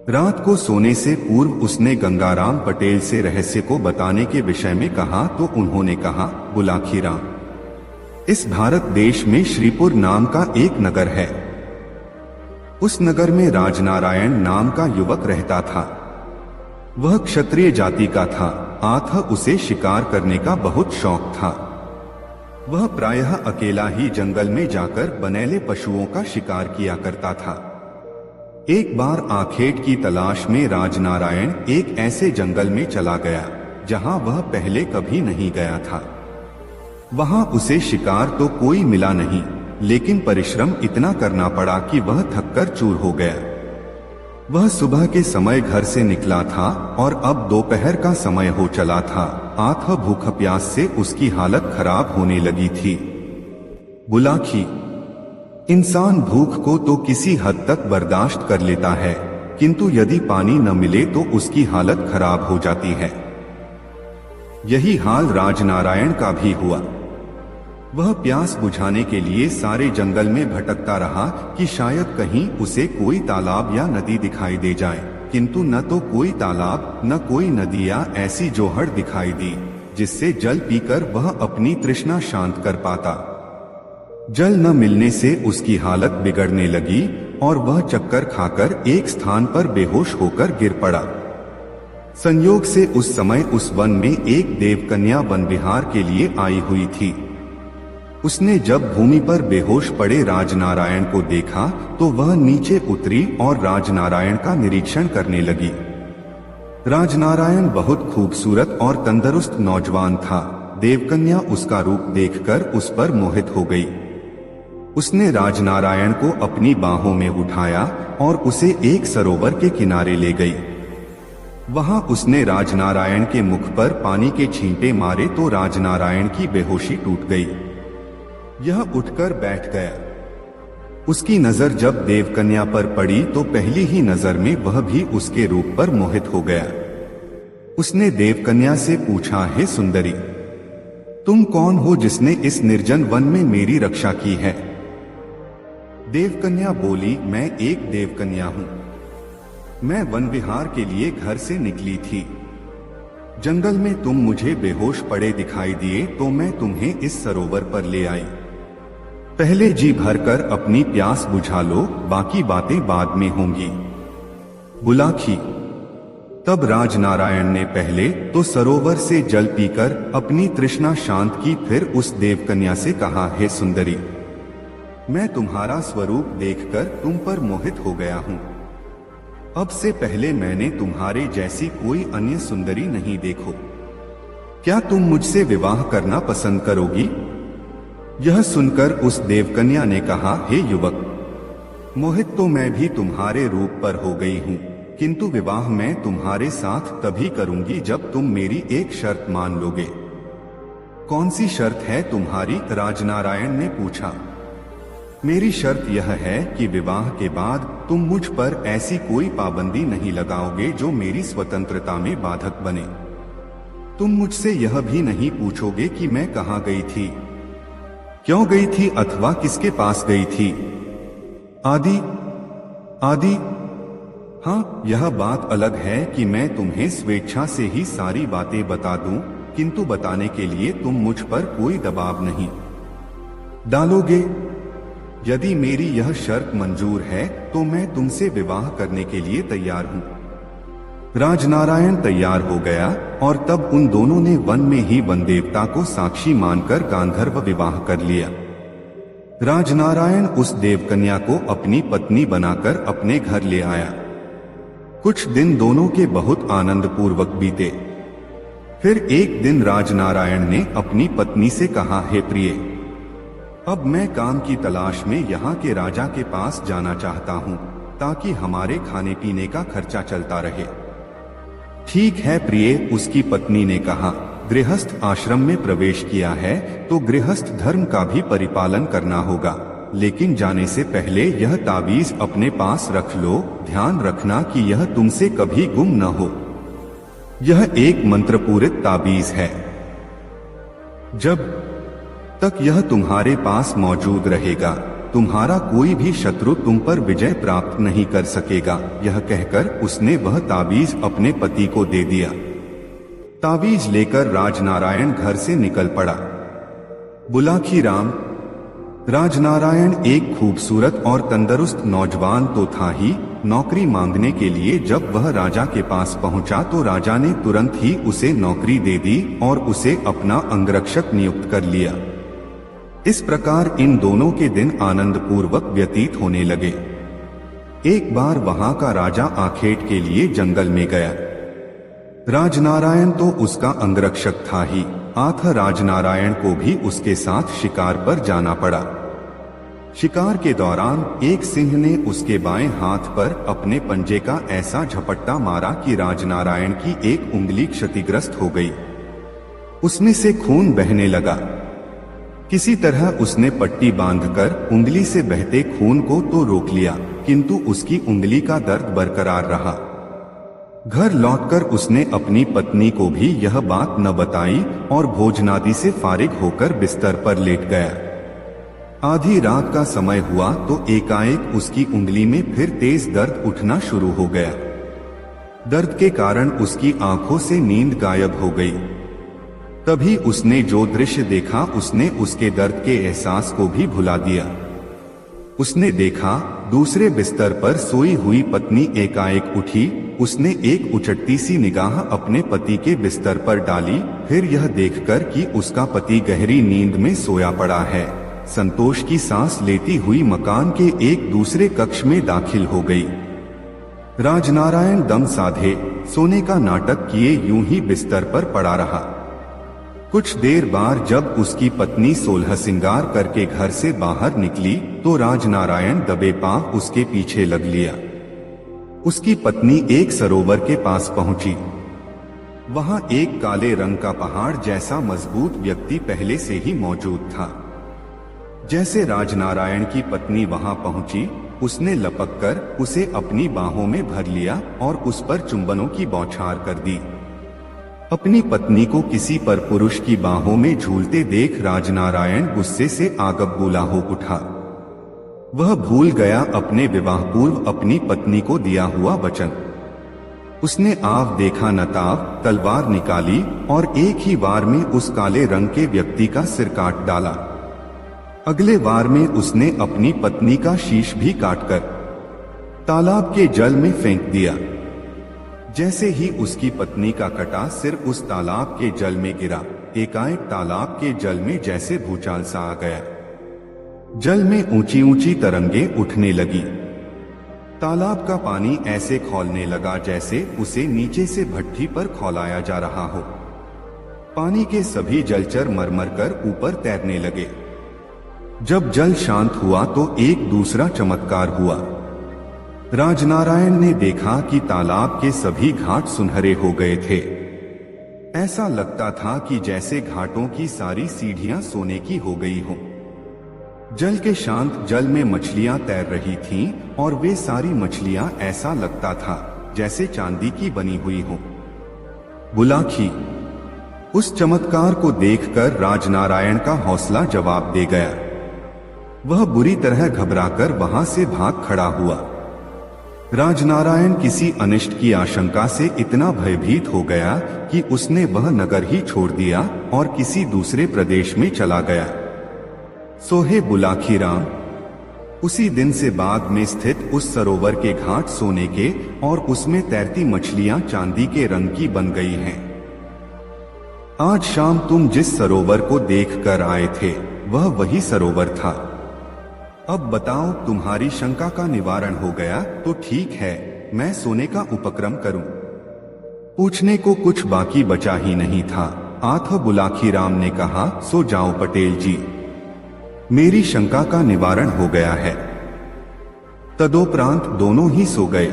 रात को सोने से पूर्व उसने गंगाराम पटेल से रहस्य को बताने के विषय में कहा तो उन्होंने कहा, बुलाकीराम, इस भारत देश में श्रीपुर नाम का एक नगर है। उस नगर में राजनारायण नाम का युवक रहता था। वह क्षत्रिय जाति का था, अतः उसे शिकार करने का बहुत शौक था। वह प्रायः अकेला ही जंगल में जाकर बनेले पशुओं का शिकार किया करता था। एक बार आखेट की तलाश में राजनारायण एक ऐसे जंगल में चला गया जहां वह पहले कभी नहीं गया था। वहां उसे शिकार तो कोई मिला नहीं, लेकिन परिश्रम इतना करना पड़ा कि वह थककर चूर हो गया। वह सुबह के समय घर से निकला था और अब दोपहर का समय हो चला था, अतः भूख प्यास से उसकी हालत खराब होने लगी थी। बुलाकी, इंसान भूख को तो किसी हद तक बर्दाश्त कर लेता है, किंतु यदि पानी न मिले तो उसकी हालत खराब हो जाती है। यही हाल राजनारायण का भी हुआ। वह प्यास बुझाने के लिए सारे जंगल में भटकता रहा कि शायद कहीं उसे कोई तालाब या नदी दिखाई दे जाए, किंतु न तो कोई तालाब न कोई नदी या ऐसी जोहड़ दिखाई दी जिससे जल पीकर वह अपनी तृष्णा शांत कर पाता। जल न मिलने से उसकी हालत बिगड़ने लगी और वह चक्कर खाकर एक स्थान पर बेहोश होकर गिर पड़ा। संयोग से उस समय उस वन में एक देवकन्या वन विहार के लिए आई हुई थी। उसने जब भूमि पर बेहोश पड़े राजनारायण को देखा तो वह नीचे उतरी और राजनारायण का निरीक्षण करने लगी। राजनारायण बहुत खूबसूरत और तंदुरुस्त नौजवान था। देवकन्या उसका रूप देखकर उस पर मोहित हो गई। उसने राजनारायण को अपनी बाहों में उठाया और उसे एक सरोवर के किनारे ले गई। वहां उसने राजनारायण के मुख पर पानी के छींटे मारे तो राजनारायण की बेहोशी टूट गई। यह उठकर बैठ गया। उसकी नजर जब देवकन्या पर पड़ी तो पहली ही नजर में वह भी उसके रूप पर मोहित हो गया। उसने देवकन्या से पूछा, हे सुंदरी, तुम कौन हो जिसने इस निर्जन वन में मेरी रक्षा की है? देवकन्या बोली, मैं एक देवकन्या हूं। मैं वन विहार के लिए घर से निकली थी। जंगल में तुम मुझे बेहोश पड़े दिखाई दिए तो मैं तुम्हें इस सरोवर पर ले आई। पहले जी भरकर अपनी प्यास बुझा लो, बाकी बातें बाद में होंगी। बुलाखी। तब राजनारायण ने पहले तो सरोवर से जल पीकर अपनी तृष्णा शांत की, फिर उस देवकन्या से कहा, हे सुंदरी, मैं तुम्हारा स्वरूप देखकर तुम पर मोहित हो गया हूं। अब से पहले मैंने तुम्हारे जैसी कोई अन्य सुंदरी नहीं देखो। क्या तुम मुझसे विवाह करना पसंद करोगी? यह सुनकर उस देवकन्या ने कहा, हे युवक, मोहित तो मैं भी तुम्हारे रूप पर हो गई हूँ, किंतु विवाह मैं तुम्हारे साथ तभी करूंगी जब तुम मेरी एक शर्त मान लोगे। कौन सी शर्त है तुम्हारी? राजनारायण ने पूछा। मेरी शर्त यह है कि विवाह के बाद तुम मुझ पर ऐसी कोई पाबंदी नहीं लगाओगे जो मेरी स्वतंत्रता में बाधक बने। तुम मुझसे यह भी नहीं पूछोगे कि मैं कहाँ गई थी, क्यों गई थी अथवा किसके पास गई थी, आदि आदि। हाँ, यह बात अलग है कि मैं तुम्हें स्वेच्छा से ही सारी बातें बता दूं, किंतु बताने के लिए तुम मुझ पर कोई दबाव नहीं डालोगे। यदि मेरी यह शर्त मंजूर है तो मैं तुमसे विवाह करने के लिए तैयार हूं। राजनारायण तैयार हो गया और तब उन दोनों ने वन में ही वन देवता को साक्षी मानकर गांधर्व विवाह कर लिया। राजनारायण उस देवकन्या को अपनी पत्नी बनाकर अपने घर ले आया। कुछ दिन दोनों के बहुत आनंद पूर्वक बीते। फिर एक दिन राजनारायण ने अपनी पत्नी से कहा, हे प्रिय, अब मैं काम की तलाश में यहाँ के राजा के पास जाना चाहता हूँ ताकि हमारे खाने पीने का खर्चा चलता रहे। ठीक है प्रिय, उसकी पत्नी ने कहा, गृहस्थ आश्रम में प्रवेश किया है तो गृहस्थ धर्म का भी परिपालन करना होगा, लेकिन जाने से पहले यह ताबीज अपने पास रख लो। ध्यान रखना कि यह तुमसे कभी गुम न हो। यह एक मंत्रपूरित ताबीज है। जब तक यह तुम्हारे पास मौजूद रहेगा तुम्हारा कोई भी शत्रु तुम पर विजय प्राप्त नहीं कर सकेगा। यह कहकर उसने वह ताबीज अपने पति को दे दिया। ताबीज लेकर राजनारायण घर से निकल पड़ा। बुलाखी राम। राजनारायण एक खूबसूरत और तंदुरुस्त नौजवान तो था ही, नौकरी मांगने के लिए जब वह राजा के पास पहुंचा तो राजा ने तुरंत ही उसे नौकरी दे दी और उसे अपना अंगरक्षक नियुक्त कर लिया। इस प्रकार इन दोनों के दिन आनंद पूर्वक व्यतीत होने लगे। एक बार वहां का राजा आखेट के लिए जंगल में गया। राजनारायण तो उसका अंगरक्षक था ही, आथ राजनारायण को भी उसके साथ शिकार पर जाना पड़ा। शिकार के दौरान एक सिंह ने उसके बाएं हाथ पर अपने पंजे का ऐसा झपट्टा मारा कि राजनारायण की एक उंगली क्षतिग्रस्त हो गई। उसमें से खून बहने लगा। किसी तरह उसने पट्टी बांधकर उंगली से बहते खून को तो रोक लिया, किंतु उसकी उंगली का दर्द बरकरार रहा। घर लौटकर उसने अपनी पत्नी को भी यह बात न बताई और भोजनादि से फारिग होकर बिस्तर पर लेट गया। आधी रात का समय हुआ तो एकाएक उसकी उंगली में फिर तेज दर्द उठना शुरू हो गया। दर्द के कारण उसकी आंखों से नींद गायब हो गई। तभी उसने जो दृश्य देखा उसने उसके दर्द के एहसास को भी भुला दिया। उसने देखा दूसरे बिस्तर पर सोई हुई पत्नी एकाएक उठी। उसने एक उचटती सी निगाह अपने पति के बिस्तर पर डाली, फिर यह देखकर कि उसका पति गहरी नींद में सोया पड़ा है, संतोष की सांस लेती हुई मकान के एक दूसरे कक्ष में दाखिल हो गई। राजनारायण दम साधे सोने का नाटक किए यूं ही बिस्तर पर पड़ा रहा। कुछ देर बाद जब उसकी पत्नी सोलह सिंगार करके घर से बाहर निकली तो राजनारायण दबे पांव उसके पीछे लग लिया। उसकी पत्नी एक सरोवर के पास पहुंची। वहां एक काले रंग का पहाड़ जैसा मजबूत व्यक्ति पहले से ही मौजूद था। जैसे राजनारायण की पत्नी वहां पहुंची, उसने लपककर उसे अपनी बाहों में भर लिया और उस पर चुंबनों की बौछार कर दी। अपनी पत्नी को किसी पर पुरुष की बाहों में झूलते देख राजनारायण गुस्से से आग बबूला हो उठा। वह भूल गया अपने विवाह पूर्व अपनी पत्नी को दिया हुआ वचन। उसने आव देखा न ताव तलवार निकाली और एक ही वार में उस काले रंग के व्यक्ति का सिर काट डाला। अगले वार में उसने अपनी पत्नी का शीश भी काटकर तालाब के जल में फेंक दिया। जैसे ही उसकी पत्नी का कटा सिर उस तालाब के जल में गिरा, एकाएक तालाब के जल में जैसे भूचाल सा आ गया। जल में ऊंची ऊंची तरंगें उठने लगी। तालाब का पानी ऐसे खौलने लगा जैसे उसे नीचे से भट्ठी पर खौलाया जा रहा हो। पानी के सभी जलचर मरमर कर ऊपर तैरने लगे। जब जल शांत हुआ तो एक दूसरा चमत्कार हुआ। राजनारायण ने देखा कि तालाब के सभी घाट सुनहरे हो गए थे। ऐसा लगता था कि जैसे घाटों की सारी सीढ़ियां सोने की हो गई हों। जल के शांत जल में मछलियां तैर रही थीं और वे सारी मछलियां ऐसा लगता था जैसे चांदी की बनी हुई हों। बुलाखी। उस चमत्कार को देखकर राजनारायण का हौसला जवाब दे गया। वह बुरी तरह घबराकर वहां से भाग खड़ा हुआ। राजनारायण किसी अनिष्ट की आशंका से इतना भयभीत हो गया कि उसने वह नगर ही छोड़ दिया और किसी दूसरे प्रदेश में चला गया। सोहे बुलाखी राम। उसी दिन से बाग में स्थित उस सरोवर के घाट सोने के और उसमें तैरती मछलियां चांदी के रंग की बन गई हैं। आज शाम तुम जिस सरोवर को देख कर आए थे वह वही सरोवर था। अब बताओ, तुम्हारी शंका का निवारण हो गया तो ठीक है, मैं सोने का उपक्रम करूं। पूछने को कुछ बाकी बचा ही नहीं था। आठ बुलाखी राम ने कहा, सो जाओ पटेल जी, मेरी शंका का निवारण हो गया है। तदोपरांत दोनों ही सो गए।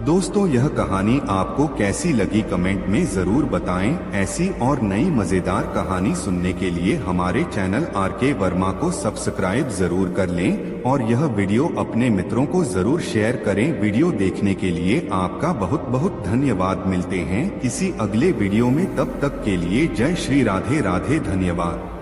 दोस्तों, यह कहानी आपको कैसी लगी कमेंट में जरूर बताएं। ऐसी और नई मजेदार कहानी सुनने के लिए हमारे चैनल आरके वर्मा को सब्सक्राइब जरूर कर लें और यह वीडियो अपने मित्रों को जरूर शेयर करें। वीडियो देखने के लिए आपका बहुत बहुत धन्यवाद। मिलते हैं किसी अगले वीडियो में, तब तक के लिए जय श्री राधे राधे। धन्यवाद।